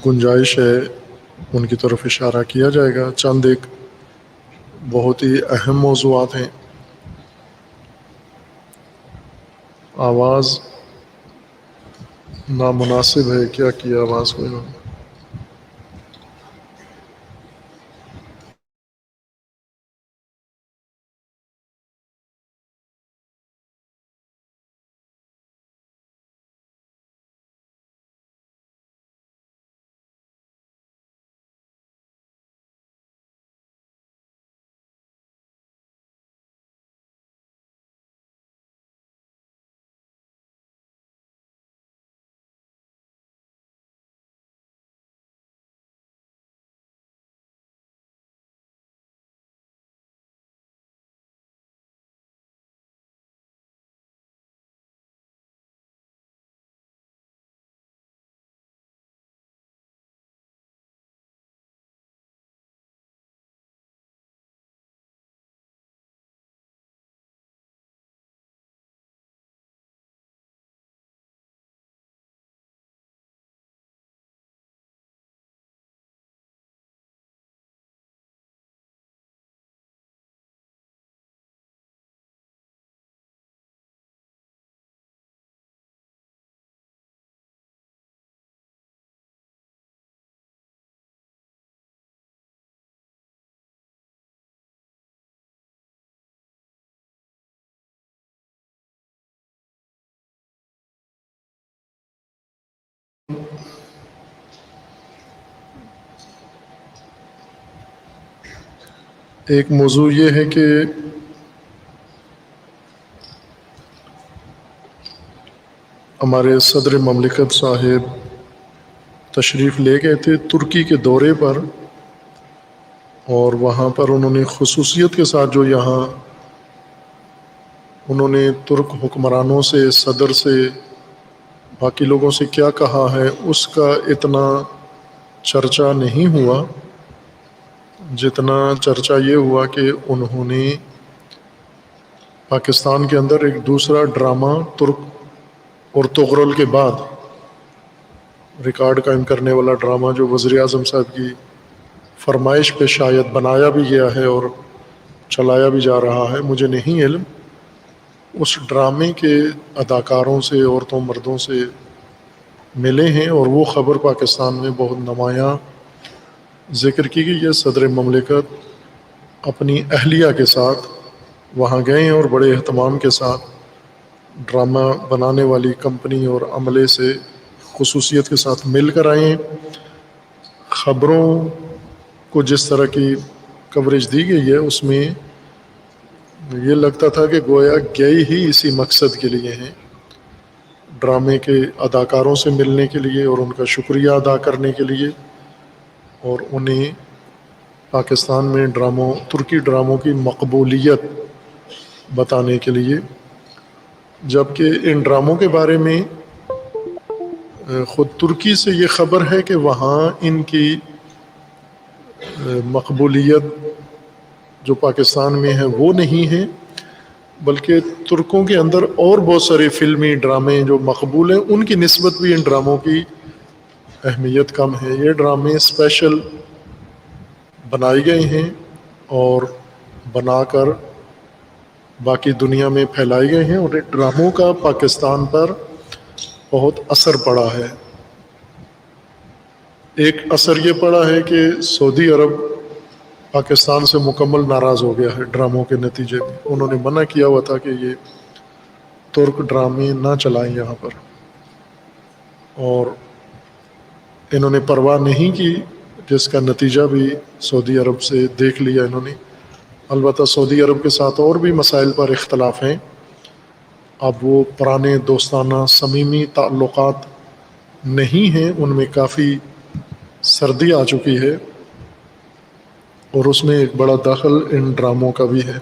گنجائش ہے ان کی طرف اشارہ کیا جائے گا۔ چند ایک بہت ہی اہم موضوعات ہیں۔ آواز نامناسب ہے، کیا کیا آواز کو انہوں نے؟ ایک موضوع یہ ہے کہ ہمارے صدر مملکت صاحب تشریف لے گئے تھے ترکی کے دورے پر، اور وہاں پر انہوں نے خصوصیت کے ساتھ جو یہاں انہوں نے ترک حکمرانوں سے، صدر سے، باقی لوگوں سے کیا کہا ہے، اس کا اتنا چرچا نہیں ہوا جتنا چرچا یہ ہوا کہ انہوں نے پاکستان کے اندر ایک دوسرا ڈرامہ ترک اور تغرل کے بعد ریکارڈ قائم کرنے والا ڈرامہ جو وزیر اعظم صاحب کی فرمائش پہ شاید بنایا بھی گیا ہے اور چلایا بھی جا رہا ہے، مجھے نہیں علم، اس ڈرامے کے اداکاروں سے، عورتوں مردوں سے ملے ہیں، اور وہ خبر پاکستان میں بہت نمایاں ذکر کی گئی ہے۔ صدر مملکت اپنی اہلیہ کے ساتھ وہاں گئے ہیں اور بڑے اہتمام کے ساتھ ڈرامہ بنانے والی کمپنی اور عملے سے خصوصیت کے ساتھ مل کر آئے ہیں۔ خبروں کو جس طرح کی کوریج دی گئی ہے اس میں یہ لگتا تھا کہ گویا گئے ہی اسی مقصد کے لیے ہیں، ڈرامے کے اداکاروں سے ملنے کے لیے اور ان کا شکریہ ادا کرنے کے لیے، اور انہیں پاکستان میں ترکی ڈراموں کی مقبولیت بتانے کے لیے، جبکہ ان ڈراموں کے بارے میں خود ترکی سے یہ خبر ہے کہ وہاں ان کی مقبولیت جو پاکستان میں ہے وہ نہیں ہے، بلکہ ترکوں کے اندر اور بہت سارے فلمی ڈرامے جو مقبول ہیں ان کی نسبت بھی ان ڈراموں کی اہمیت کم ہے۔ یہ ڈرامے اسپیشل بنائے گئے ہیں اور بنا کر باقی دنیا میں پھیلائے گئے ہیں، اور ان ڈراموں کا پاکستان پر بہت اثر پڑا ہے۔ ایک اثر یہ پڑا ہے کہ سعودی عرب پاکستان سے مکمل ناراض ہو گیا ہے ڈراموں کے نتیجے میں۔ انہوں نے منع کیا ہوا تھا کہ یہ ترک ڈرامے نہ چلائیں یہاں پر، اور انہوں نے پرواہ نہیں کی، جس کا نتیجہ بھی سعودی عرب سے دیکھ لیا انہوں نے۔ البتہ سعودی عرب کے ساتھ اور بھی مسائل پر اختلاف ہیں، اب وہ پرانے دوستانہ صمیمی تعلقات نہیں ہیں، ان میں کافی سردی آ چکی ہے، اور اس میں ایک بڑا دخل ان ڈراموں کا بھی ہے۔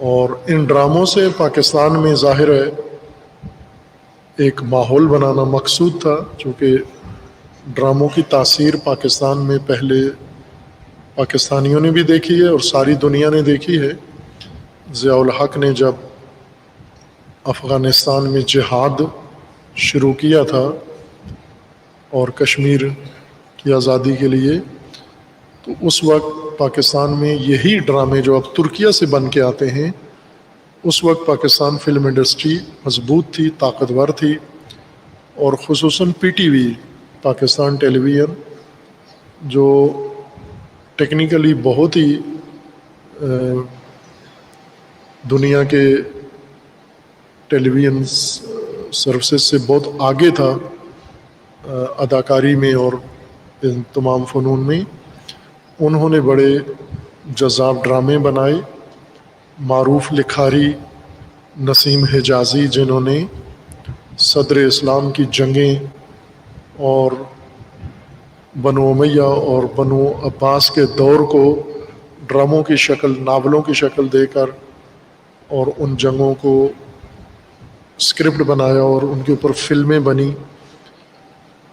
اور ان ڈراموں سے پاکستان میں ظاہر ہے ایک ماحول بنانا مقصود تھا، چونکہ ڈراموں کی تاثیر پاکستان میں پہلے پاکستانیوں نے بھی دیکھی ہے اور ساری دنیا نے دیکھی ہے۔ ضیاء الحق نے جب افغانستان میں جہاد شروع کیا تھا اور کشمیر کی آزادی کے لیے، تو اس وقت پاکستان میں یہی ڈرامے جو اب ترکیہ سے بن کے آتے ہیں، اس وقت پاکستان فلم انڈسٹری مضبوط تھی، طاقتور تھی، اور خصوصاً پی ٹی وی پاکستان ٹیلی ویژن جو ٹیکنیکلی بہت ہی دنیا کے ٹیلی ویژن سروسز سے بہت آگے تھا اداکاری میں اور ان تمام فنون میں، انہوں نے بڑے جذاب ڈرامے بنائے۔ معروف لکھاری نسیم حجازی، جنہوں نے صدر اسلام کی جنگیں اور بنو امیہ اور بنو عباس کے دور کو ڈراموں کی شکل، ناولوں کی شکل دے کر اور ان جنگوں کو اسکرپٹ بنایا اور ان کے اوپر فلمیں بنی،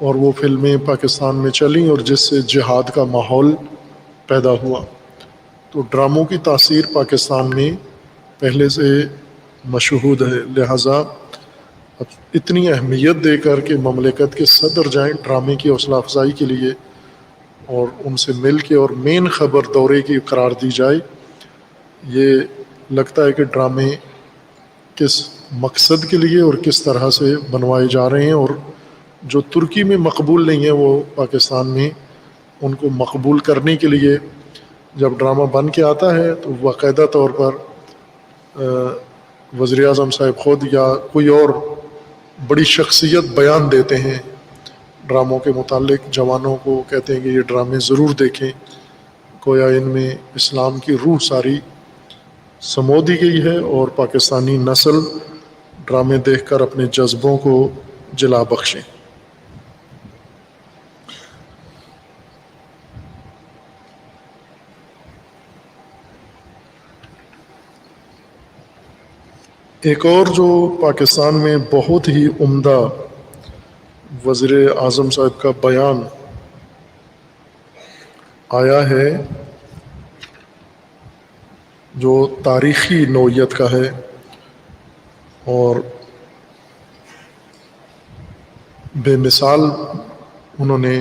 اور وہ فلمیں پاکستان میں چلیں اور جس سے جہاد کا ماحول پیدا ہوا۔ تو ڈراموں کی تاثیر پاکستان میں پہلے سے مشہود ہے، لہٰذا اتنی اہمیت دے کر کہ مملکت کے صدر جائیں ڈرامے کی حوصلہ افزائی کے لیے اور ان سے مل کے اور مین خبر دورے کی قرار دی جائے، یہ لگتا ہے کہ ڈرامے کس مقصد کے لیے اور کس طرح سے بنوائے جا رہے ہیں، اور جو ترکی میں مقبول نہیں ہیں وہ پاکستان میں ان کو مقبول کرنے کے لیے جب ڈرامہ بن کے آتا ہے تو باقاعدہ طور پر وزیر اعظم صاحب خود یا کوئی اور بڑی شخصیت بیان دیتے ہیں ڈراموں کے متعلق، جوانوں کو کہتے ہیں کہ یہ ڈرامے ضرور دیکھیں، گویا ان میں اسلام کی روح ساری سمو دی گئی ہے، اور پاکستانی نسل ڈرامے دیکھ کر اپنے جذبوں کو جلا بخشیں۔ ایک اور جو پاکستان میں بہت ہی عمدہ وزیر اعظم صاحب کا بیان آیا ہے، جو تاریخی نوعیت کا ہے اور بے مثال انہوں نے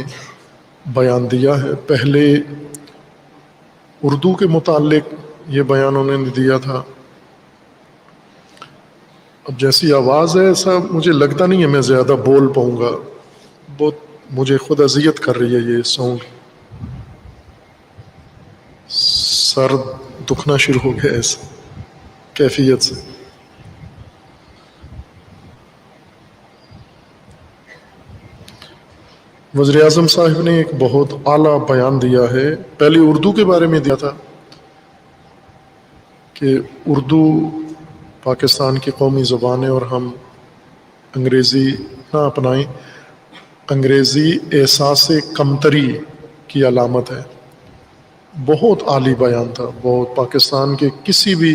بیان دیا ہے۔ پہلے اردو کے متعلق یہ بیان انہوں نے دیا تھا، اب جیسی آواز ہے ایسا مجھے لگتا نہیں ہے میں زیادہ بول پاؤں گا، بہت مجھے خود اذیت کر رہی ہے یہ ساؤنڈ، سر دکھنا شروع ہو گیا اس کیفیت سے۔ وزیر اعظم صاحب نے ایک بہت اعلیٰ بیان دیا ہے، پہلے اردو کے بارے میں دیا تھا کہ اردو پاکستان کی قومی زبان ہے اور ہم انگریزی نہ اپنائیں، انگریزی احساس کمتری کی علامت ہے۔ بہت عالی بیان تھا، بہت، پاکستان کے کسی بھی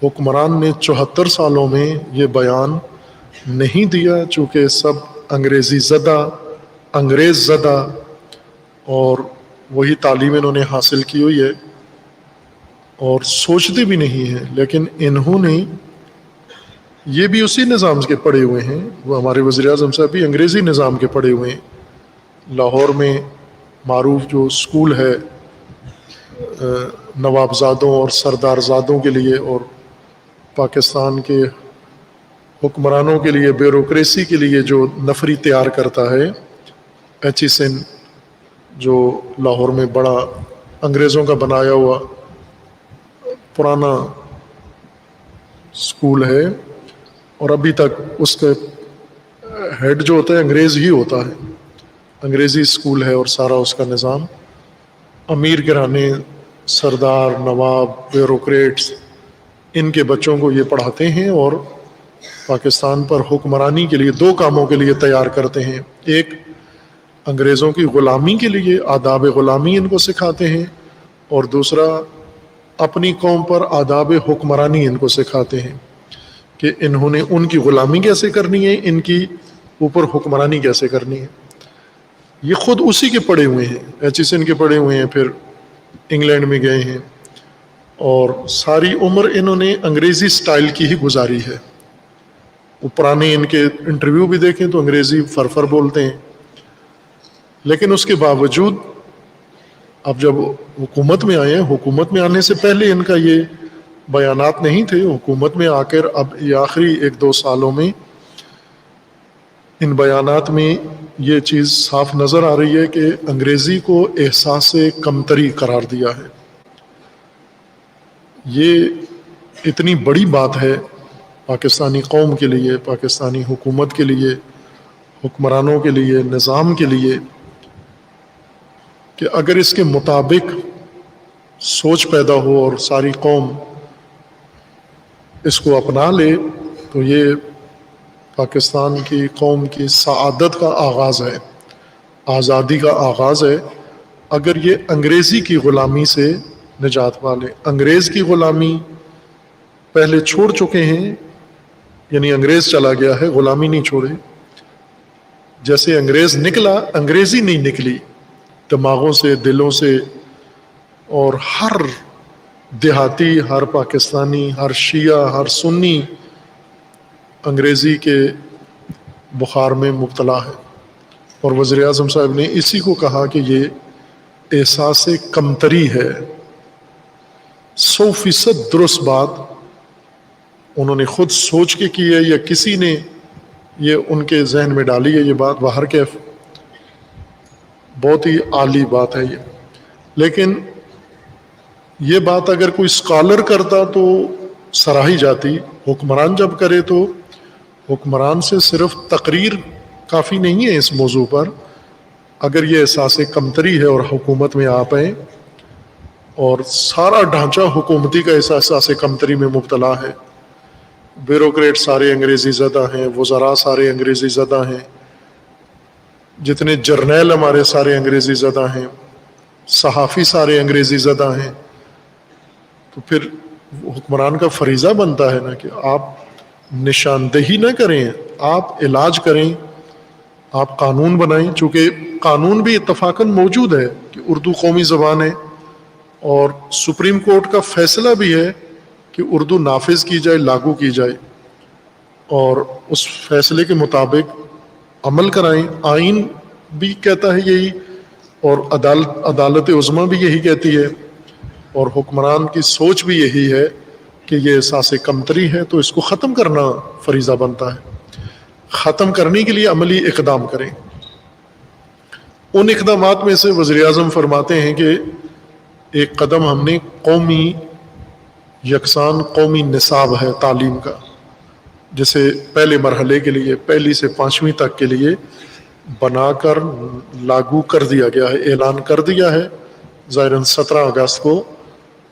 حکمران نے 74 سالوں میں یہ بیان نہیں دیا، چونکہ سب انگریزی زدہ، انگریز زدہ اور وہی تعلیم انہوں نے حاصل کی ہوئی ہے اور سوچتے بھی نہیں ہیں، لیکن انہوں نے یہ بھی اسی نظام کے پڑھے ہوئے ہیں، وہ ہمارے وزیر اعظم صاحب بھی انگریزی نظام کے پڑھے ہوئے ہیں۔ لاہور میں معروف جو اسکول ہے نوابزادوں اور سردارزادوں کے لیے اور پاکستان کے حکمرانوں کے لیے، بیوروکریسی کے لیے جو نفری تیار کرتا ہے، ایچیسن جو لاہور میں بڑا انگریزوں کا بنایا ہوا پرانا اسکول ہے، اور ابھی تک اس کا ہیڈ جو ہوتا ہے انگریز ہی ہوتا ہے، انگریزی اسکول ہے، اور سارا اس کا نظام امیر گھرانے، سردار، نواب، بیوروکریٹس، ان کے بچوں کو یہ پڑھاتے ہیں اور پاکستان پر حکمرانی کے لیے 2 کاموں کے لیے تیار کرتے ہیں۔ ایک، انگریزوں کی غلامی کے لیے آداب غلامی ان کو سکھاتے ہیں، اور دوسرا، اپنی قوم پر آداب حکمرانی ان کو سکھاتے ہیں کہ انہوں نے ان کی غلامی کیسے کرنی ہے، ان کی اوپر حکمرانی کیسے کرنی ہے۔ یہ خود اسی کے پڑھے ہوئے ہیں، ایچیسن کے پڑھے ہوئے ہیں، پھر انگلینڈ میں گئے ہیں، اور ساری عمر انہوں نے انگریزی سٹائل کی ہی گزاری ہے۔ وہ پرانے ان کے انٹرویو بھی دیکھیں تو انگریزی فرفر بولتے ہیں، لیکن اس کے باوجود اب جب حکومت میں آئے ہیں، حکومت میں آنے سے پہلے ان کا یہ بیانات نہیں تھے، حکومت میں آ کر اب یہ آخری 1-2 سالوں میں ان بیانات میں یہ چیز صاف نظر آ رہی ہے کہ انگریزی کو احساس کمتری قرار دیا ہے۔ یہ اتنی بڑی بات ہے پاکستانی قوم کے لیے، پاکستانی حکومت کے لیے، حکمرانوں کے لیے، نظام کے لیے، کہ اگر اس کے مطابق سوچ پیدا ہو اور ساری قوم اس کو اپنا لے تو یہ پاکستان کی قوم کی سعادت کا آغاز ہے، آزادی کا آغاز ہے، اگر یہ انگریزی کی غلامی سے نجات پا لے۔ انگریز کی غلامی پہلے چھوڑ چکے ہیں، یعنی انگریز چلا گیا ہے، غلامی نہیں چھوڑے۔ جیسے انگریز نکلا، انگریزی نہیں نکلی دماغوں سے، دلوں سے، اور ہر دیہاتی، ہر پاکستانی، ہر شیعہ، ہر سنی انگریزی کے بخار میں مبتلا ہے۔ اور وزیر اعظم صاحب نے اسی کو کہا کہ یہ احساس کمتری ہے۔ 100% درست بات انہوں نے خود سوچ کے کی ہے یا کسی نے یہ ان کے ذہن میں ڈالی ہے یہ بات، باہر کیف بہت ہی عالی بات ہے یہ۔ لیکن یہ بات اگر کوئی اسکالر کرتا تو سراہی جاتی، حکمران جب کرے تو حکمران سے صرف تقریر کافی نہیں ہے اس موضوع پر۔ اگر یہ احساس کمتری ہے اور حکومت میں آپ ہیں اور سارا ڈھانچہ حکومتی کا احساس کمتری میں مبتلا ہے، بیوروکریٹ سارے انگریزی زدہ ہیں، وزراء سارے انگریزی زدہ ہیں، جتنے جرنیل ہمارے سارے انگریزی زدہ ہیں، صحافی سارے انگریزی زدہ ہیں، تو پھر حکمران کا فریضہ بنتا ہے نا کہ آپ نشاندہی نہ کریں، آپ علاج کریں، آپ قانون بنائیں۔ چونکہ قانون بھی اتفاقاً موجود ہے کہ اردو قومی زبان ہے، اور سپریم کورٹ کا فیصلہ بھی ہے کہ اردو نافذ کی جائے، لاگو کی جائے، اور اس فیصلے کے مطابق عمل کرائیں۔ آئین بھی کہتا ہے یہی، اور عدالت عظمیٰ بھی یہی کہتی ہے، اور حکمران کی سوچ بھی یہی ہے کہ یہ احساس کمتری ہے تو اس کو ختم کرنا فریضہ بنتا ہے۔ ختم کرنے کے لیے عملی اقدام کریں۔ ان اقدامات میں سے وزیر اعظم فرماتے ہیں کہ ایک قدم ہم نے قومی یکساں قومی نصاب ہے تعلیم کا، جسے پہلے مرحلے کے لیے 1 سے 5ویں تک کے لیے بنا کر لاگو کر دیا گیا ہے، اعلان کر دیا ہے۔ ظاہراً 17 اگست کو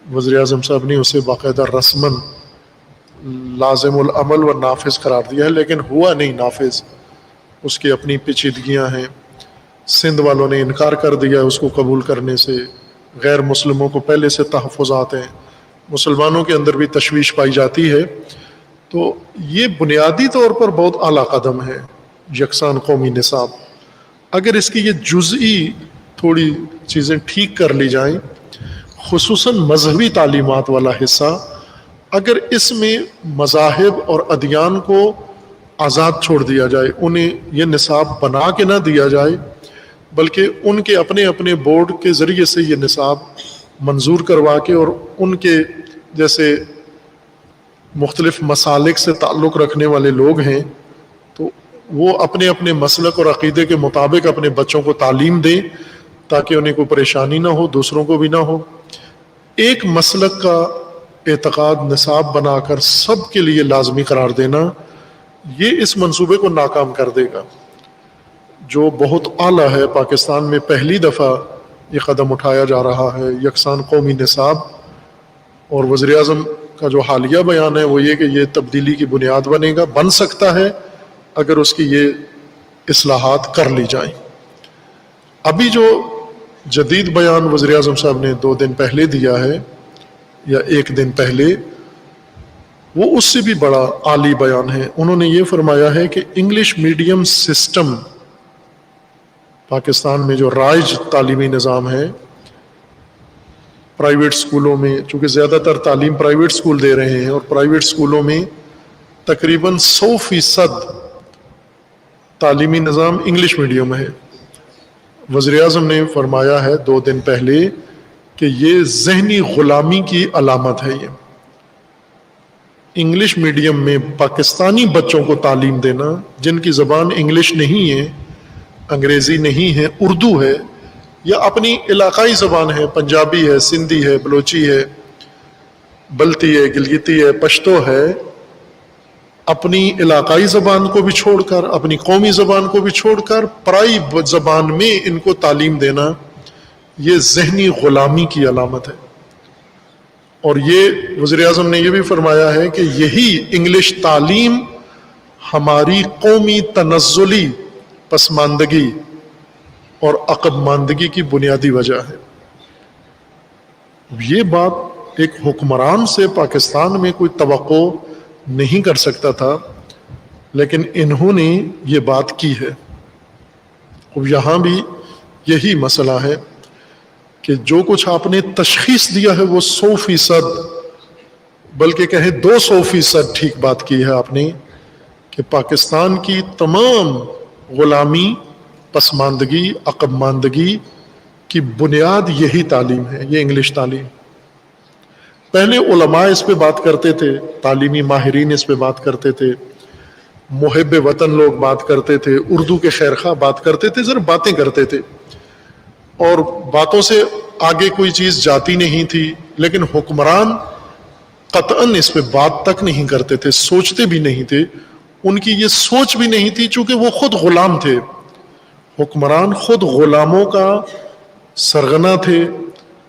وزیر اعظم صاحب نے اسے باقاعدہ رسماً لازم العمل و نافذ قرار دیا ہے، لیکن ہوا نہیں نافذ، اس کی اپنی پیچیدگیاں ہیں۔ سندھ والوں نے انکار کر دیا اس کو قبول کرنے سے، غیر مسلموں کو پہلے سے تحفظات ہیں، مسلمانوں کے اندر بھی تشویش پائی جاتی ہے۔ تو یہ بنیادی طور پر بہت اعلیٰ قدم ہے یکساں قومی نصاب۔ اگر اس کی یہ جزئی تھوڑی چیزیں ٹھیک کر لی جائیں، خصوصاً مذہبی تعلیمات والا حصہ، اگر اس میں مذاہب اور ادیان کو آزاد چھوڑ دیا جائے، انہیں یہ نصاب بنا کے نہ دیا جائے بلکہ ان کے اپنے اپنے بورڈ کے ذریعے سے یہ نصاب منظور کروا کے، اور ان کے جیسے مختلف مسالک سے تعلق رکھنے والے لوگ ہیں تو وہ اپنے اپنے مسلک اور عقیدے کے مطابق اپنے بچوں کو تعلیم دیں تاکہ انہیں کوئی پریشانی نہ ہو، دوسروں کو بھی نہ ہو۔ ایک مسلک کا اعتقاد نصاب بنا کر سب کے لیے لازمی قرار دینا، یہ اس منصوبے کو ناکام کر دے گا، جو بہت اعلیٰ ہے۔ پاکستان میں پہلی دفعہ یہ قدم اٹھایا جا رہا ہے، یکساں قومی نصاب، اور وزیر اعظم کا جو حالیہ بیان ہے وہ یہ کہ یہ تبدیلی کی بنیاد بنے گا، بن سکتا ہے اگر اس کی یہ اصلاحات کر لی جائیں۔ ابھی جو جدید بیان وزیر اعظم صاحب نے 2 دن پہلے دیا ہے یا 1 دن پہلے، وہ اس سے بھی بڑا عالی بیان ہے۔ انہوں نے یہ فرمایا ہے کہ انگلش میڈیم سسٹم پاکستان میں جو رائج تعلیمی نظام ہے، پرائیویٹ سکولوں میں، چونکہ زیادہ تر تعلیم پرائیویٹ سکول دے رہے ہیں، اور پرائیویٹ سکولوں میں تقریباً 100% تعلیمی نظام انگلش میڈیم ہے، وزیر اعظم نے فرمایا ہے 2 دن پہلے کہ یہ ذہنی غلامی کی علامت ہے. یہ انگلش میڈیم میں پاکستانی بچوں کو تعلیم دینا جن کی زبان انگلش نہیں ہے، انگریزی نہیں ہے، اردو ہے، یا اپنی علاقائی زبان ہے، پنجابی ہے، سندھی ہے، بلوچی ہے، بلتی ہے، گلگتی ہے، پشتو ہے، اپنی علاقائی زبان کو بھی چھوڑ کر، اپنی قومی زبان کو بھی چھوڑ کر پرائی زبان میں ان کو تعلیم دینا، یہ ذہنی غلامی کی علامت ہے. اور یہ وزیر اعظم نے یہ بھی فرمایا ہے کہ یہی انگلش تعلیم ہماری قومی تنزلی پسماندگی اور عقب ماندگی کی بنیادی وجہ ہے. یہ بات ایک حکمران سے پاکستان میں کوئی توقع نہیں کر سکتا تھا، لیکن انہوں نے یہ بات کی ہے. اب یہاں بھی یہی مسئلہ ہے کہ جو کچھ آپ نے تشخیص دیا ہے وہ 100% بلکہ کہیں 200% ٹھیک بات کی ہے آپ نے، کہ پاکستان کی تمام غلامی، پسماندگی، عقب ماندگی کی بنیاد یہی تعلیم ہے، یہ انگلش تعلیم. پہلے علماء اس پہ بات کرتے تھے، تعلیمی ماہرین اس پہ بات کرتے تھے، محب وطن لوگ بات کرتے تھے، اردو کے خیرخواہ بات کرتے تھے، صرف باتیں کرتے تھے اور باتوں سے آگے کوئی چیز جاتی نہیں تھی. لیکن حکمران قطعاً اس پہ بات تک نہیں کرتے تھے، سوچتے بھی نہیں تھے. ان کی یہ سوچ بھی نہیں تھی چونکہ وہ خود غلام تھے. حکمران خود غلاموں کا سرغنہ تھے،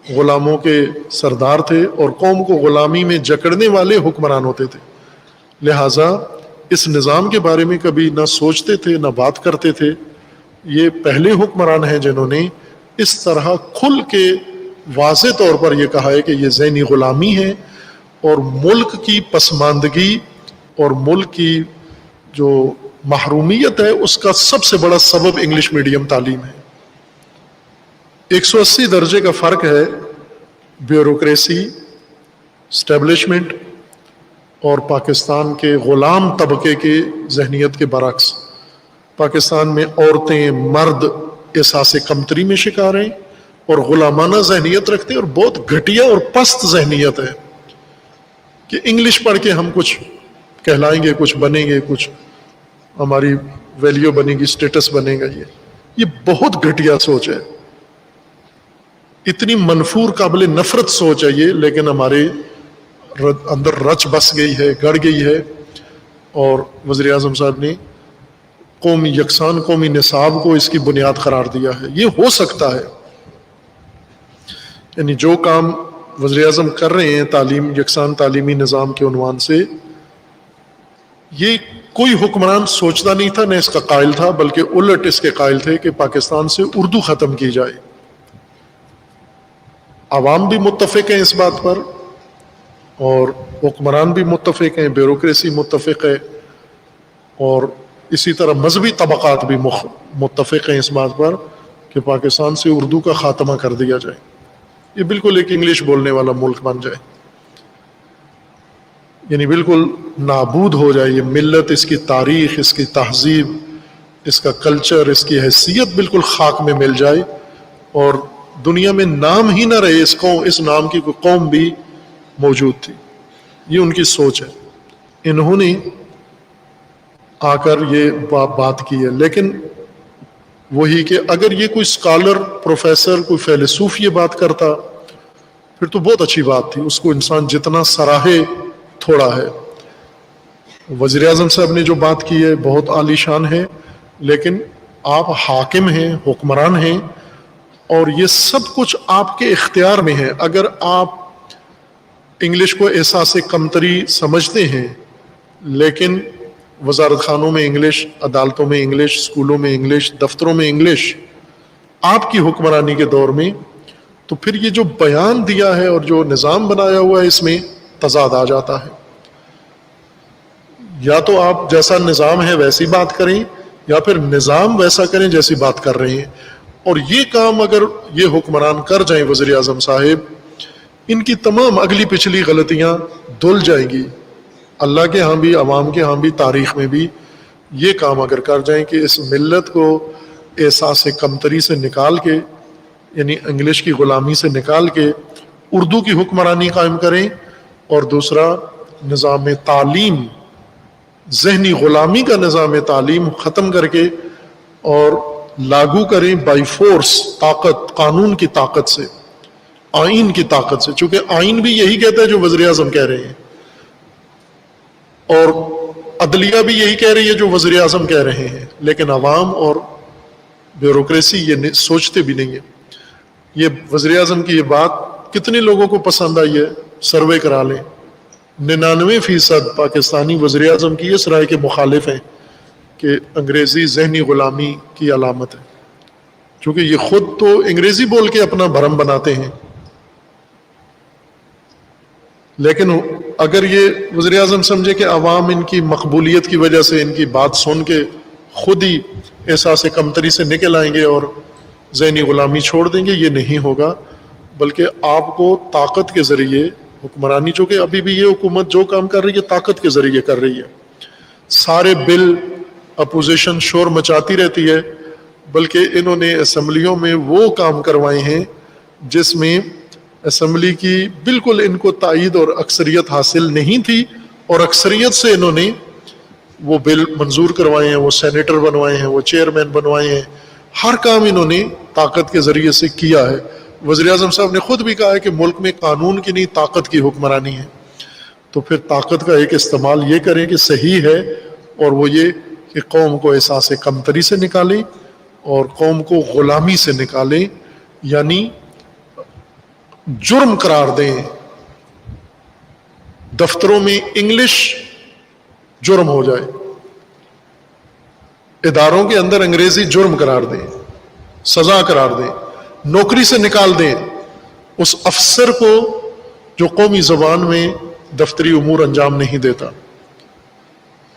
غلاموں کے سردار تھے اور قوم کو غلامی میں جکڑنے والے حکمران ہوتے تھے. لہٰذا اس نظام کے بارے میں کبھی نہ سوچتے تھے نہ بات کرتے تھے. یہ پہلے حکمران ہیں جنہوں نے اس طرح کھل کے واضح طور پر یہ کہا ہے کہ یہ ذہنی غلامی ہے اور ملک کی پسماندگی اور ملک کی جو محرومیت ہے اس کا سب سے بڑا سبب انگلش میڈیم تعلیم ہے. 180 درجے کا فرق ہے بیوروکریسی، اسٹیبلشمنٹ اور پاکستان کے غلام طبقے کے ذہنیت کے برعکس. پاکستان میں عورتیں، مرد احساس کمتری میں شکار ہیں اور غلامانہ ذہنیت رکھتے ہیں اور بہت گھٹیا اور پست ذہنیت ہے کہ انگلش پڑھ کے ہم کچھ کہلائیں گے، کچھ بنیں گے، کچھ ہماری ویلیو بنے گی، سٹیٹس بنے گا. یہ بہت گھٹیا سوچ ہے، اتنی منفور قابل نفرت سوچ ہے یہ، لیکن ہمارے اندر رچ بس گئی ہے، گڑ گئی ہے. اور وزیر اعظم صاحب نے قومی یکساں قومی نصاب کو اس کی بنیاد قرار دیا ہے. یہ ہو سکتا ہے، یعنی جو کام وزیر اعظم کر رہے ہیں تعلیم، یکساں تعلیمی نظام کے عنوان سے، یہ کوئی حکمران سوچتا نہیں تھا، نہ اس کا قائل تھا، بلکہ الٹ اس کے قائل تھے کہ پاکستان سے اردو ختم کی جائے. عوام بھی متفق ہیں اس بات پر اور حکمران بھی متفق ہیں، بیوروکریسی متفق ہے اور اسی طرح مذہبی طبقات بھی متفق ہیں اس بات پر کہ پاکستان سے اردو کا خاتمہ کر دیا جائے، یہ بالکل ایک انگلش بولنے والا ملک بن جائے، یعنی بالکل نابود ہو جائے یہ ملت، اس کی تاریخ، اس کی تہذیب، اس کا کلچر، اس کی حیثیت بالکل خاک میں مل جائے اور دنیا میں نام ہی نہ رہے اس نام کی کوئی قوم بھی موجود تھی. یہ ان کی سوچ ہے. انہوں نے آ کر یہ بات کی ہے، لیکن وہی کہ اگر یہ کوئی اسکالر، پروفیسر، کوئی فیلسوف یہ بات کرتا پھر تو بہت اچھی بات تھی، اس کو انسان جتنا سراہے تھوڑا ہے. وزیر اعظم صاحب نے جو بات کی ہے بہت عالی شان ہے، لیکن آپ حاکم ہیں، حکمران ہیں اور یہ سب کچھ آپ کے اختیار میں ہے. اگر آپ انگلش کو احساس کمتری سمجھتے ہیں لیکن وزارت خانوں میں انگلش، عدالتوں میں انگلش، اسکولوں میں انگلش، دفتروں میں انگلش آپ کی حکمرانی کے دور میں، تو پھر یہ جو بیان دیا ہے اور جو نظام بنایا ہوا ہے اس میں تضاد آ جاتا ہے. یا تو آپ جیسا نظام ہے ویسی بات کریں یا پھر نظام ویسا کریں جیسی بات کر رہے ہیں. اور یہ کام اگر یہ حکمران کر جائیں وزیر اعظم صاحب، ان کی تمام اگلی پچھلی غلطیاں دھل جائیں گی. اللہ کے ہاں بھی، عوام کے ہاں بھی، تاریخ میں بھی یہ کام اگر کر جائیں کہ اس ملت کو احساس کمتری سے نکال کے، یعنی انگلش کی غلامی سے نکال کے اردو کی حکمرانی قائم کریں، اور دوسرا نظام تعلیم، ذہنی غلامی کا نظام تعلیم ختم کر کے اور لاگو کریں بائی فورس، طاقت، قانون کی طاقت سے، آئین کی طاقت سے، چونکہ آئین بھی یہی کہتا ہے جو وزیر اعظم کہہ رہے ہیں، اور عدلیہ بھی یہی کہہ رہی ہے جو وزیر اعظم کہہ رہے ہیں، لیکن عوام اور بیوروکریسی یہ سوچتے بھی نہیں ہے۔ یہ وزیر اعظم کی یہ بات کتنے لوگوں کو پسند آئی ہے؟ سروے کرا لیں، 99% پاکستانی وزیر اعظم کی اس رائے کے مخالف ہیں کہ انگریزی ذہنی غلامی کی علامت ہے، چونکہ یہ خود تو انگریزی بول کے اپنا بھرم بناتے ہیں۔ لیکن اگر یہ وزیر اعظم سمجھے کہ عوام ان کی مقبولیت کی وجہ سے ان کی بات سن کے خود ہی احساس کمتری سے نکل آئیں گے اور ذہنی غلامی چھوڑ دیں گے، یہ نہیں ہوگا، بلکہ آپ کو طاقت کے ذریعے حکمرانی، چونکہ ابھی بھی یہ حکومت جو کام کر رہی ہے طاقت کے ذریعے کر رہی ہے۔ سارے بل اپوزیشن شور مچاتی رہتی ہے، بلکہ انہوں نے اسمبلیوں میں وہ کام کروائے ہیں جس میں اسمبلی کی بالکل ان کو تائید اور اکثریت حاصل نہیں تھی، اور اکثریت سے انہوں نے وہ بل منظور کروائے ہیں، وہ سینیٹر بنوائے ہیں، وہ چیئرمین بنوائے ہیں، ہر کام انہوں نے طاقت کے ذریعے سے کیا ہے۔ وزیر اعظم صاحب نے خود بھی کہا ہے کہ ملک میں قانون کی نہیں طاقت کی حکمرانی ہے، تو پھر طاقت کا ایک استعمال یہ کریں کہ صحیح ہے، اور وہ یہ کہ قوم کو احساس کمتری سے نکالیں اور قوم کو غلامی سے نکالیں، یعنی جرم قرار دیں۔ دفتروں میں انگلش جرم ہو جائے، اداروں کے اندر انگریزی جرم قرار دیں، سزا قرار دیں، نوکری سے نکال دیں اس افسر کو جو قومی زبان میں دفتری امور انجام نہیں دیتا۔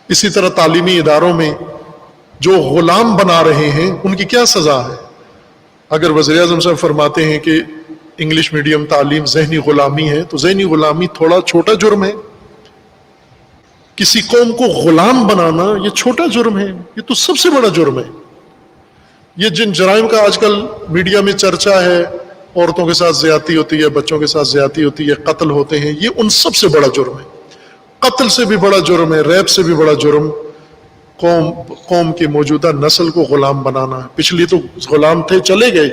اسی طرح تعلیمی اداروں میں جو غلام بنا رہے ہیں ان کی کیا سزا ہے؟ اگر وزیر اعظم صاحب فرماتے ہیں کہ انگلش میڈیم تعلیم ذہنی غلامی ہے، تو ذہنی غلامی تھوڑا چھوٹا جرم ہے؟ کسی قوم کو غلام بنانا یہ چھوٹا جرم ہے؟ یہ تو سب سے بڑا جرم ہے۔ یہ جن جرائم کا آج کل میڈیا میں چرچا ہے، عورتوں کے ساتھ زیادتی ہوتی ہے، بچوں کے ساتھ زیادتی ہوتی ہے، قتل ہوتے ہیں، یہ ان سب سے بڑا جرم ہے۔ قتل سے بھی بڑا جرم ہے، ریپ سے بھی بڑا جرم قوم کی موجودہ نسل کو غلام بنانا ہے۔ پچھلی تو غلام تھے، چلے گئے،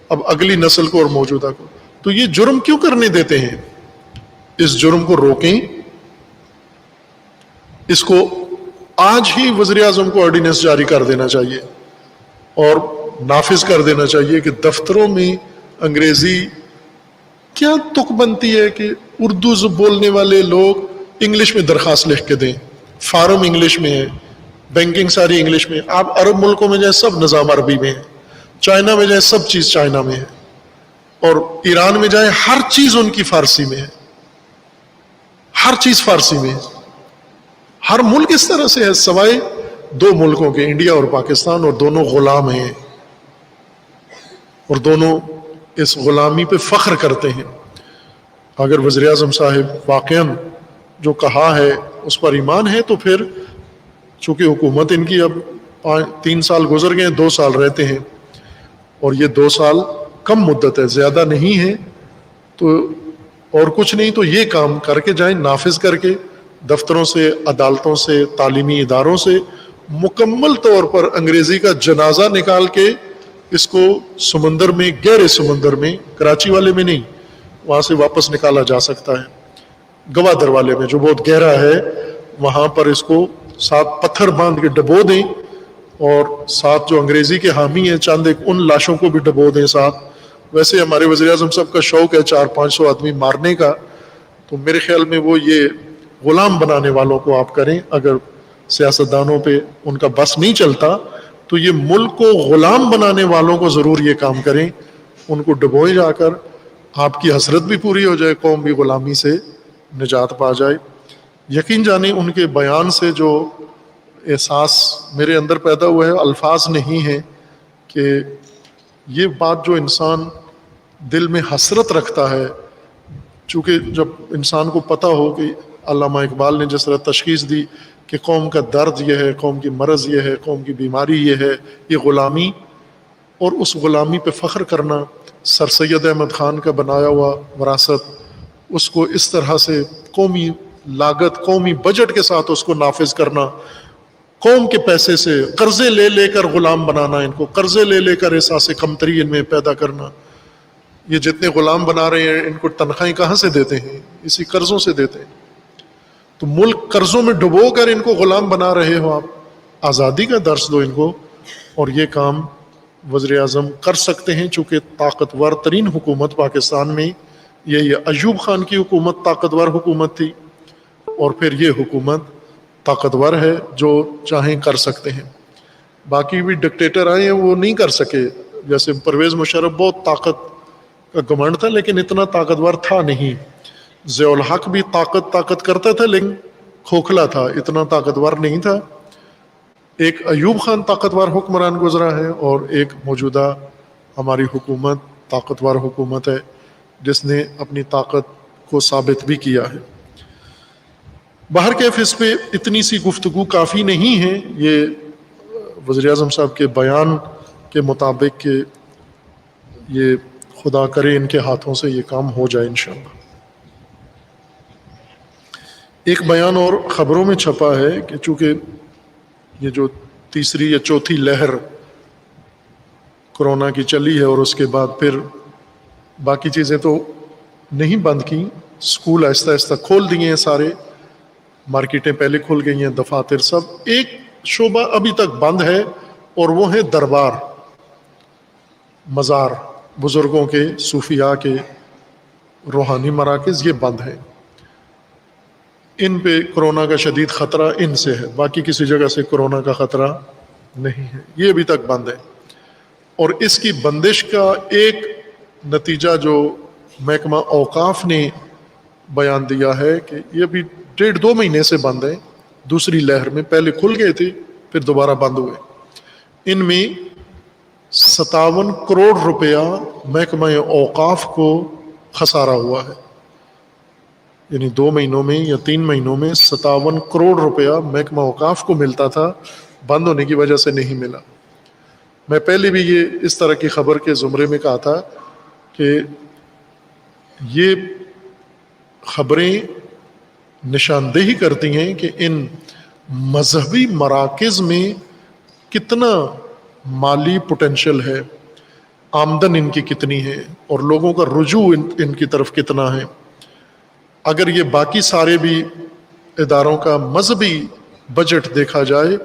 اب اگلی نسل کو اور موجودہ کو۔ تو یہ جرم کیوں کرنے دیتے ہیں؟ اس جرم کو روکیں، اس کو آج ہی وزیر اعظم کو آرڈیننس جاری کر دینا چاہیے اور نافذ کر دینا چاہیے کہ دفتروں میں انگریزی کیا تک بنتی ہے کہ اردو بولنے والے لوگ انگلش میں درخواست لکھ کے دیں، فارم انگلش میں ہے، بینکنگ ساری انگلش میں۔ آپ عرب ملکوں میں جائیں سب نظام عربی میں ہے، چائنا میں جائیں سب چیز چائنا میں ہے، اور ایران میں جائیں ہر چیز ان کی فارسی میں ہے، ہر چیز فارسی میں ہے۔ ہر ملک اس طرح سے ہے سوائے دو ملکوں کے، انڈیا اور پاکستان، اور دونوں غلام ہیں اور دونوں اس غلامی پہ فخر کرتے ہیں۔ اگر وزیر اعظم صاحب واقعاً جو کہا ہے اس پر ایمان ہے تو پھر چونکہ حکومت ان کی اب 3 سال گزر گئے، 2 سال رہتے ہیں، اور یہ 2 سال کم مدت ہے، زیادہ نہیں ہے، تو اور کچھ نہیں تو یہ کام کر کے جائیں، نافذ کر کے دفتروں سے، عدالتوں سے، تعلیمی اداروں سے مکمل طور پر انگریزی کا جنازہ نکال کے اس کو سمندر میں، گہرے سمندر میں، کراچی والے میں نہیں، وہاں سے واپس نکالا جا سکتا ہے، گوادر والے میں جو بہت گہرا ہے وہاں پر اس کو ساتھ پتھر باندھ کے ڈبو دیں، اور ساتھ جو انگریزی کے حامی ہیں چاند ایک ان لاشوں کو بھی ڈبو دیں ساتھ۔ ویسے ہمارے وزیر اعظم صاحب کا شوق ہے 400-500 آدمی مارنے کا، تو میرے خیال میں وہ یہ غلام بنانے والوں کو آپ کریں۔ اگر سیاستدانوں پہ ان کا بس نہیں چلتا تو یہ ملک کو غلام بنانے والوں کو ضرور یہ کام کریں، ان کو ڈبوئے جا کر، آپ کی حسرت بھی پوری ہو جائے، قوم بھی غلامی سے نجات پا جائے۔ یقین جانیں ان کے بیان سے جو احساس میرے اندر پیدا ہوا ہے الفاظ نہیں ہیں، کہ یہ بات جو انسان دل میں حسرت رکھتا ہے، چونکہ جب انسان کو پتہ ہو کہ علامہ اقبال نے جس طرح تشخیص دی کہ قوم کا درد یہ ہے، قوم کی مرض یہ ہے، قوم کی بیماری یہ ہے، یہ غلامی، اور اس غلامی پہ فخر کرنا، سر سید احمد خان کا بنایا ہوا وراثت، اس کو اس طرح سے قومی لاگت، قومی بجٹ کے ساتھ اس کو نافذ کرنا، قوم کے پیسے سے قرضے لے لے کر غلام بنانا، ان کو قرضے لے لے کر احساس کمتری ان میں پیدا کرنا۔ یہ جتنے غلام بنا رہے ہیں ان کو تنخواہیں کہاں سے دیتے ہیں؟ اسی قرضوں سے دیتے ہیں۔ تو ملک قرضوں میں ڈبو کر ان کو غلام بنا رہے ہو آپ، آزادی کا درس دو ان کو۔ اور یہ کام وزیر اعظم کر سکتے ہیں، چونکہ طاقتور ترین حکومت پاکستان میں یہ ایوب خان کی حکومت طاقتور حکومت تھی، اور پھر یہ حکومت طاقتور ہے، جو چاہیں کر سکتے ہیں۔ باقی بھی ڈکٹیٹر آئے ہیں وہ نہیں کر سکے، جیسے پرویز مشرف بہت طاقت کا گھمنڈ تھا لیکن اتنا طاقتور تھا نہیں۔ ضیاء الحق بھی طاقت کرتا تھا لیکن کھوکھلا تھا، اتنا طاقتور نہیں تھا۔ ایک ایوب خان طاقتور حکمران گزرا ہے، اور ایک موجودہ ہماری حکومت طاقتور حکومت ہے جس نے اپنی طاقت کو ثابت بھی کیا ہے۔ باہر کیف اس پہ اتنی سی گفتگو کافی نہیں ہے، یہ وزیر اعظم صاحب کے بیان کے مطابق کہ یہ خدا کرے ان کے ہاتھوں سے یہ کام ہو جائے انشاءاللہ۔ ایک بیان اور خبروں میں چھپا ہے کہ چونکہ یہ جو تیسری یا چوتھی لہر کورونا کی چلی ہے، اور اس کے بعد پھر باقی چیزیں تو نہیں بند کی، اسکول آہستہ آہستہ کھول دیے ہیں سارے، مارکیٹیں پہلے کھل گئی ہیں، دفاتر سب۔ ایک شعبہ ابھی تک بند ہے اور وہ ہے دربار، مزار، بزرگوں کے، صوفیاء کے روحانی مراکز، یہ بند ہیں۔ ان پہ کورونا کا شدید خطرہ ان سے ہے، باقی کسی جگہ سے کورونا کا خطرہ نہیں ہے، یہ ابھی تک بند ہے۔ اور اس کی بندش کا ایک نتیجہ جو محکمہ اوقاف نے بیان دیا ہے کہ یہ ابھی 1.5-2 مہینے سے بند ہے، دوسری لہر میں پہلے کھل گئے تھے پھر دوبارہ بند ہوئے۔ ان میں 57 کروڑ روپیہ محکمہ اوقاف کو خسارہ ہوا ہے، یعنی 2 مہینوں میں یا 3 مہینوں میں 57 کروڑ روپیہ محکمہ اوقاف کو ملتا تھا، بند ہونے کی وجہ سے نہیں ملا۔ میں پہلے بھی یہ اس طرح کی خبر کے زمرے میں کہا تھا کہ یہ خبریں نشاندہی کرتی ہیں کہ ان مذہبی مراکز میں کتنا مالی پوٹینشل ہے، آمدن ان کی کتنی ہے، اور لوگوں کا رجوع ان کی طرف کتنا ہے۔ اگر یہ باقی سارے بھی اداروں کا مذہبی بجٹ دیکھا جائے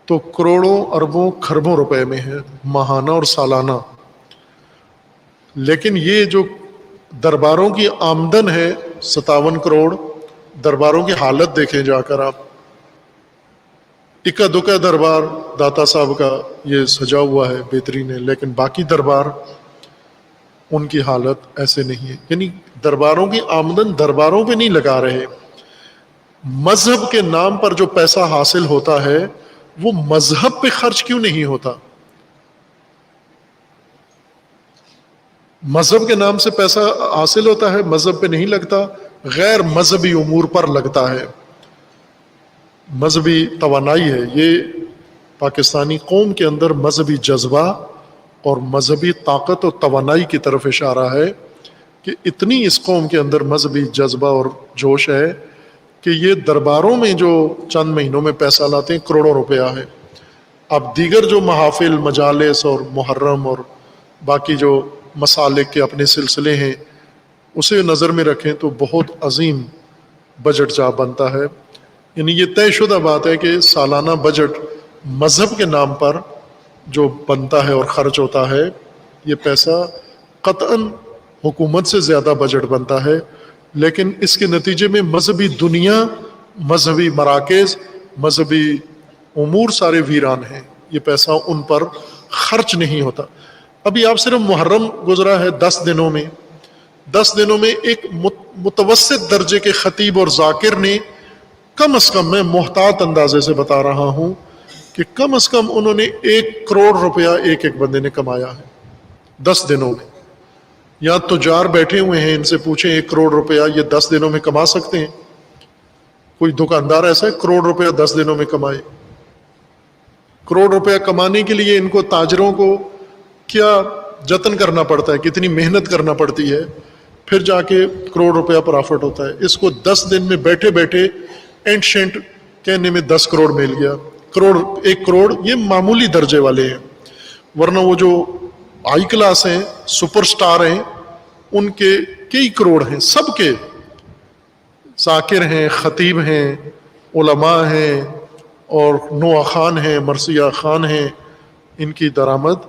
تو کروڑوں اربوں کھربوں روپے میں ہے ماہانہ اور سالانہ، لیکن یہ جو درباروں کی آمدن ہے 57 کروڑ، درباروں کی حالت دیکھیں جا کر آپ، اکا دکا دربار داتا صاحب کا یہ سجا ہوا ہے بہترین ہے، لیکن باقی دربار ان کی حالت ایسے نہیں ہے۔ یعنی درباروں کی آمدن درباروں پہ نہیں لگا رہے، مذہب کے نام پر جو پیسہ حاصل ہوتا ہے وہ مذہب پہ خرچ کیوں نہیں ہوتا؟ مذہب کے نام سے پیسہ حاصل ہوتا ہے، مذہب پہ نہیں لگتا، غیر مذہبی امور پر لگتا ہے۔ مذہبی توانائی ہے یہ، پاکستانی قوم کے اندر مذہبی جذبہ اور مذہبی طاقت اور توانائی کی طرف اشارہ ہے کہ اتنی اس قوم کے اندر مذہبی جذبہ اور جوش ہے کہ یہ درباروں میں جو چند مہینوں میں پیسہ لاتے ہیں کروڑوں روپیہ ہے۔ اب دیگر جو محافل، مجالس اور محرم اور باقی جو مسالک کے اپنے سلسلے ہیں اسے نظر میں رکھیں تو بہت عظیم بجٹ جا بنتا ہے۔ یعنی یہ طے شدہ بات ہے کہ سالانہ بجٹ مذہب کے نام پر جو بنتا ہے اور خرچ ہوتا ہے، یہ پیسہ قطعاً حکومت سے زیادہ بجٹ بنتا ہے، لیکن اس کے نتیجے میں مذہبی دنیا، مذہبی مراکز، مذہبی امور سارے ویران ہیں، یہ پیسہ ان پر خرچ نہیں ہوتا۔ ابھی آپ صرف محرم گزرا ہے 10 دنوں میں، 10 دنوں میں ایک متوسط درجے کے خطیب اور ذاکر نے کم از کم، میں محتاط اندازے سے بتا رہا ہوں کہ کم از کم انہوں نے 1 کروڑ روپیہ ایک بندے نے کمایا ہے 10 دنوں میں۔ یہاں تجار بیٹھے ہوئے ہیں، ان سے پوچھیں 1 کروڑ روپیہ یہ 10 دنوں میں کما سکتے ہیں؟ کوئی دکاندار ایسا ہے کروڑ روپیہ 10 دنوں میں کمائے؟ کروڑ روپیہ کمانے کے لیے ان کو، تاجروں کو کیا جتن کرنا پڑتا ہے، کتنی محنت کرنا پڑتی ہے، پھر جا کے کروڑ روپیہ پرافٹ ہوتا ہے۔ اس کو 10 دن میں بیٹھے بیٹھے اینشنٹ کہنے میں 10 کروڑ مل گیا، کروڑ 1 کروڑ یہ معمولی درجے والے ہیں، ورنہ وہ جو ہائی کلاس ہیں، سپر سٹار ہیں، ان کے کئی کروڑ ہیں، سب کے ذاکر ہیں، خطیب ہیں، علماء ہیں، اور نوح خان ہیں، مرثیہ خان ہیں، ان کی درآمد،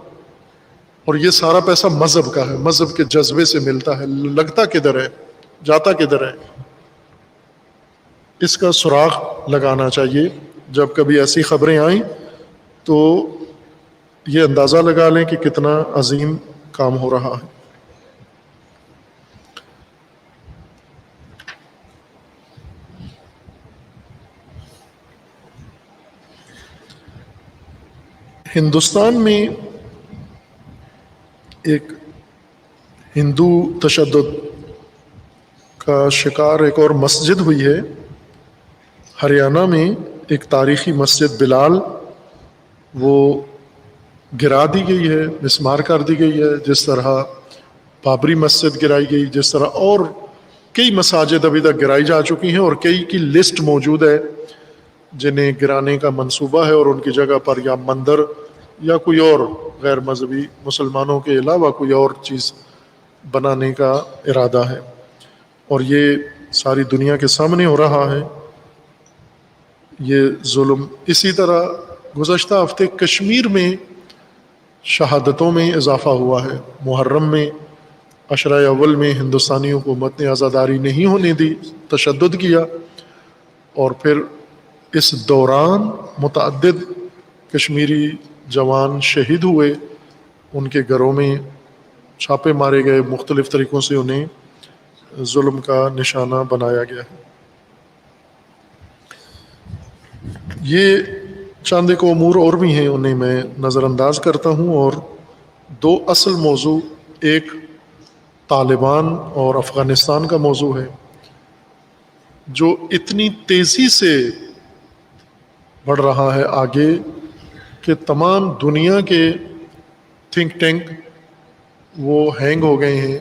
اور یہ سارا پیسہ مذہب کا ہے، مذہب کے جذبے سے ملتا ہے، لگتا کدھر ہے، جاتا کدھر ہے؟ اس کا سراغ لگانا چاہیے۔ جب کبھی ایسی خبریں آئیں تو یہ اندازہ لگا لیں کہ کتنا عظیم کام ہو رہا ہے۔ ہندوستان میں ایک ہندو تشدد کا شکار ایک اور مسجد ہوئی ہے۔ ہریانہ میں ایک تاریخی مسجد بلال وہ گرا دی گئی ہے، مسمار کر دی گئی ہے، جس طرح بابری مسجد گرائی گئی، جس طرح اور کئی مساجد ابھی تک گرائی جا چکی ہیں، اور کئی کی لسٹ موجود ہے جنہیں گرانے کا منصوبہ ہے، اور ان کی جگہ پر یا مندر یا کوئی اور غیر مذہبی مسلمانوں کے علاوہ کوئی اور چیز بنانے کا ارادہ ہے، اور یہ ساری دنیا کے سامنے ہو رہا ہے یہ ظلم۔ اسی طرح گزشتہ ہفتے کشمیر میں شہادتوں میں اضافہ ہوا ہے۔ محرم میں عشرہ اول میں ہندوستانی حکومت نے عزاداری نہیں ہونے دی، تشدد کیا، اور پھر اس دوران متعدد کشمیری جوان شہید ہوئے، ان کے گھروں میں چھاپے مارے گئے، مختلف طریقوں سے انہیں ظلم کا نشانہ بنایا گیا ہے۔ یہ چند ایک امور اور بھی ہیں، انہیں میں نظر انداز کرتا ہوں، اور 2 اصل موضوع، ایک طالبان اور افغانستان کا موضوع ہے، جو اتنی تیزی سے بڑھ رہا ہے آگے کہ تمام دنیا کے تھنک ٹینک وہ ہینگ ہو گئے ہیں۔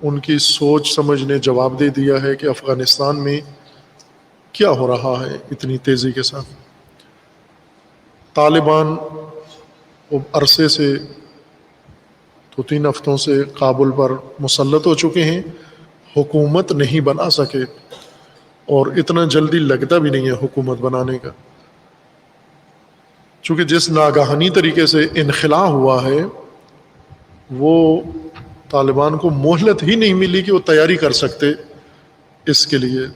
ان کی سوچ سمجھ نے جواب دے دیا ہے کہ افغانستان میں کیا ہو رہا ہے اتنی تیزی کے ساتھ۔ طالبان عرصے سے 2-3 ہفتوں سے کابل پر مسلط ہو چکے ہیں، حکومت نہیں بنا سکے، اور اتنا جلدی لگتا بھی نہیں ہے حکومت بنانے کا، چونکہ جس ناگہانی طریقے سے انخلا ہوا ہے وہ طالبان کو مہلت ہی نہیں ملی کہ وہ تیاری کر سکتے اس کے لیے۔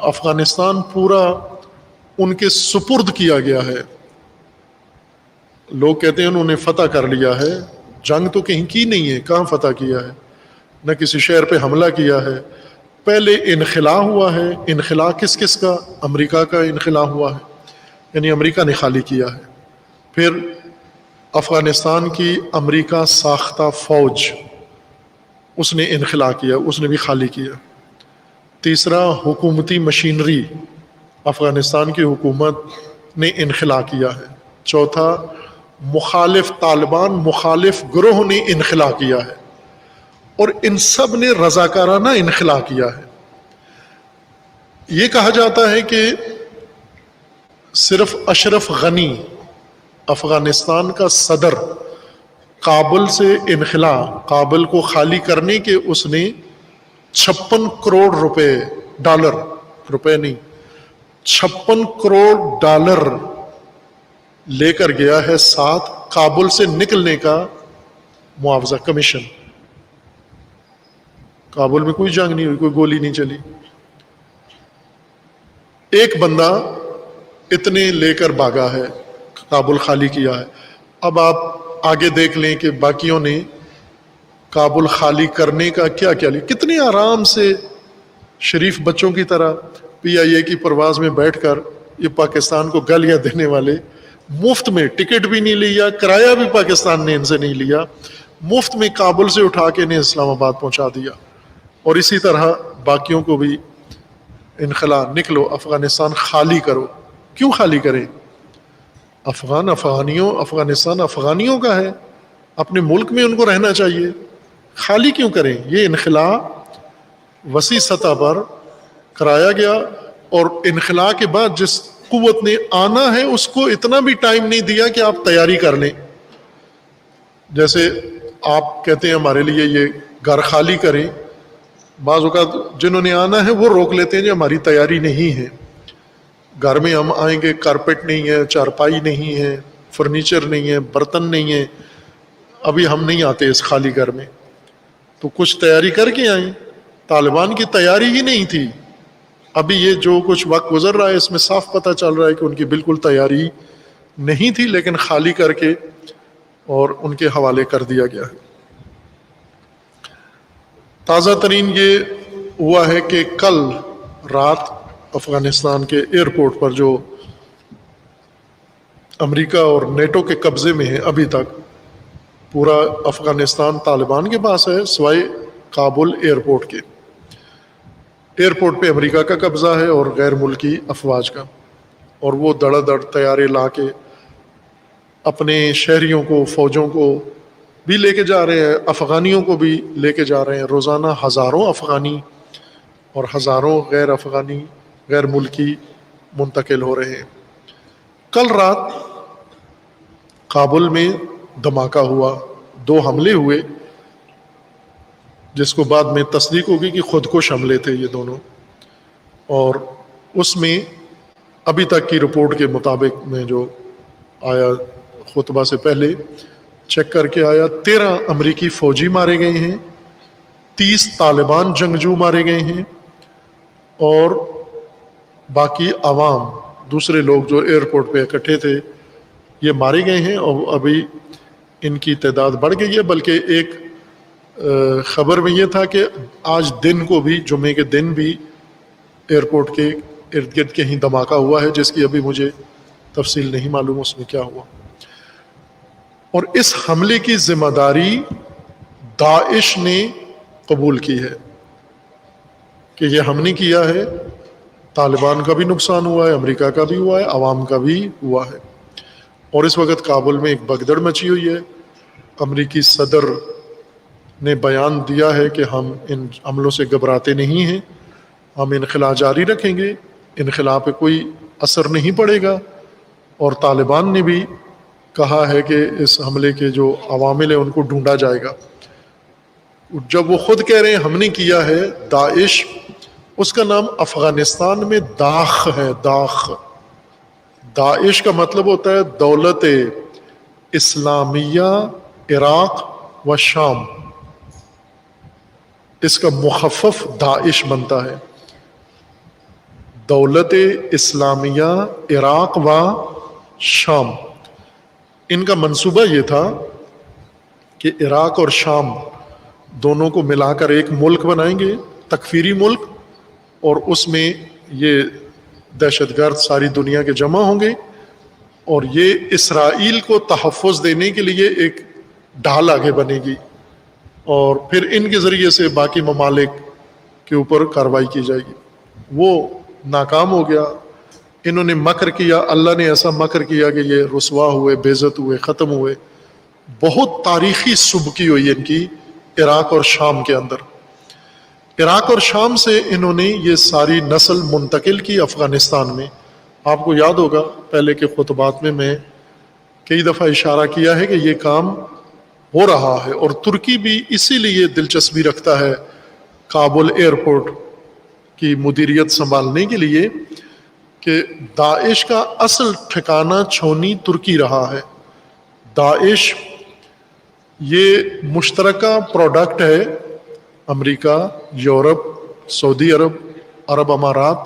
افغانستان پورا ان کے سپرد کیا گیا ہے۔ لوگ کہتے ہیں انہوں نے فتح کر لیا ہے، جنگ تو کہیں کی نہیں ہے، کہاں فتح کیا ہے، نہ کسی شہر پہ حملہ کیا ہے۔ پہلے انخلا ہوا ہے، انخلا کس کس کا؟ امریکہ کا انخلا ہوا ہے، یعنی امریکہ نے خالی کیا ہے۔ پھر افغانستان کی امریکہ ساختہ فوج، اس نے انخلا کیا، اس نے بھی خالی کیا۔ تیسرا، حکومتی مشینری، افغانستان کی حکومت نے انخلا کیا ہے۔ چوتھا، مخالف طالبان مخالف گروہ نے انخلا کیا ہے، اور ان سب نے رضاکارانہ انخلا کیا ہے۔ یہ کہا جاتا ہے کہ صرف اشرف غنی، افغانستان کا صدر، کابل سے انخلا، کابل کو خالی کرنے کے اس نے 56 کروڑ روپے، ڈالر، روپے نہیں، 56 کروڑ ڈالر لے کر گیا ہے، ساتھ کابل سے نکلنے کا معاوضہ، کمیشن۔ کابل میں کوئی جنگ نہیں ہوئی، کوئی گولی نہیں چلی، ایک بندہ اتنے لے کر بھاگا ہے، کابل خالی کیا ہے۔ اب آپ آگے دیکھ لیں کہ باقیوں نے کابل خالی کرنے کا کیا کیا لیا، کتنے آرام سے شریف بچوں کی طرح PIA کی پرواز میں بیٹھ کر یہ پاکستان کو گالیاں دینے والے، مفت میں ٹکٹ بھی نہیں لیا، کرایہ بھی پاکستان نے ان سے نہیں لیا، مفت میں کابل سے اٹھا کے انہیں اسلام آباد پہنچا دیا۔ اور اسی طرح باقیوں کو بھی انخلا، نکلو افغانستان خالی کرو۔ کیوں خالی کریں؟ افغانستان افغانیوں کا ہے، اپنے ملک میں ان کو رہنا چاہیے، خالی کیوں کریں؟ یہ انخلا وسیع سطح پر کرایا گیا، اور انخلا کے بعد جس قوت نے آنا ہے اس کو اتنا بھی ٹائم نہیں دیا کہ آپ تیاری کر لیں. جیسے آپ کہتے ہیں ہمارے لیے یہ گھر خالی کریں، بعض اوقات جنہوں نے آنا ہے وہ روک لیتے ہیں کہ ہماری تیاری نہیں ہے، گھر میں ہم آئیں گے، کارپیٹ نہیں ہے، چارپائی نہیں ہے، فرنیچر نہیں ہے، برتن نہیں ہے، ابھی ہم نہیں آتے اس خالی گھر میں، تو کچھ تیاری کر کے آئیں. طالبان کی تیاری ہی نہیں تھی. ابھی یہ جو کچھ وقت گزر رہا ہے اس میں صاف پتہ چل رہا ہے کہ ان کی بالکل تیاری نہیں تھی، لیکن خالی کر کے اور ان کے حوالے کر دیا گیا ہے. تازہ ترین یہ ہوا ہے کہ کل رات افغانستان کے ایئرپورٹ پر جو امریکہ اور نیٹو کے قبضے میں ہے، ابھی تک پورا افغانستان طالبان کے پاس ہے سوائے کابل ایئرپورٹ کے. ایئرپورٹ پہ امریکہ کا قبضہ ہے اور غیر ملکی افواج کا، اور وہ دڑ دڑ طیارے لا کے اپنے شہریوں کو، فوجوں کو بھی لے کے جا رہے ہیں، افغانیوں کو بھی لے کے جا رہے ہیں. روزانہ ہزاروں افغانی اور ہزاروں غیر افغانی، غیر ملکی منتقل ہو رہے ہیں. کل رات کابل میں دھماکہ ہوا، 2 حملے ہوئے، جس کو بعد میں تصدیق ہوگی کہ خود کش حملے تھے یہ دونوں. اور اس میں ابھی تک کی رپورٹ کے مطابق میں جو آیا خطبہ سے پہلے چیک کر کے آیا، 13 امریکی فوجی مارے گئے ہیں، 30 طالبان جنگجو مارے گئے ہیں، اور باقی عوام دوسرے لوگ جو ایئرپورٹ پہ اکٹھے تھے یہ مارے گئے ہیں. اور ابھی ان کی تعداد بڑھ گئی ہے، بلکہ ایک خبر میں یہ تھا کہ آج دن کو بھی، جمعے کے دن بھی ایئرپورٹ کے ارد گرد کہیں دھماکہ ہوا ہے، جس کی ابھی مجھے تفصیل نہیں معلوم اس میں کیا ہوا. اور اس حملے کی ذمہ داری داعش نے قبول کی ہے کہ یہ ہم نے کیا ہے. طالبان کا بھی نقصان ہوا ہے، امریکہ کا بھی ہوا ہے، عوام کا بھی ہوا ہے. اور اس وقت کابل میں ایک بگدڑ مچی ہوئی ہے. امریکی صدر نے بیان دیا ہے کہ ہم ان حملوں سے گھبراتے نہیں ہیں، ہم انخلا جاری رکھیں گے، انخلا پہ کوئی اثر نہیں پڑے گا. اور طالبان نے بھی کہا ہے کہ اس حملے کے جو عوامل ہیں ان کو ڈھونڈا جائے گا. جب وہ خود کہہ رہے ہیں ہم نے کیا ہے، داعش، اس کا نام افغانستان میں داخ ہے. داعش کا مطلب ہوتا ہے دولت اسلامیہ عراق و شام، اس کا مخفف داعش بنتا ہے. دولت اسلامیہ عراق و شام. ان کا منصوبہ یہ تھا کہ عراق اور شام دونوں کو ملا کر ایک ملک بنائیں گے، تکفیری ملک، اور اس میں یہ دہشت گرد ساری دنیا کے جمع ہوں گے، اور یہ اسرائیل کو تحفظ دینے کے لیے ایک ڈھال آگے بنے گی، اور پھر ان کے ذریعے سے باقی ممالک کے اوپر کارروائی کی جائے گی. وہ ناکام ہو گیا. انہوں نے مکر کیا، اللہ نے ایسا مکر کیا کہ یہ رسوا ہوئے، بے عزت ہوئے، ختم ہوئے. بہت تاریخی سبکی ہوئی ان کی عراق اور شام کے اندر. عراق اور شام سے انہوں نے یہ ساری نسل منتقل کی افغانستان میں. آپ کو یاد ہوگا پہلے کے خطبات میں کئی دفعہ اشارہ کیا ہے کہ یہ کام ہو رہا ہے، اور ترکی بھی اسی لیے دلچسپی رکھتا ہے کابل ایئرپورٹ کی مدیریت سنبھالنے کے لیے کہ داعش کا اصل ٹھکانہ چھونی ترکی رہا ہے. داعش یہ مشترکہ پروڈکٹ ہے امریکہ، یورپ، سعودی عرب، عرب امارات،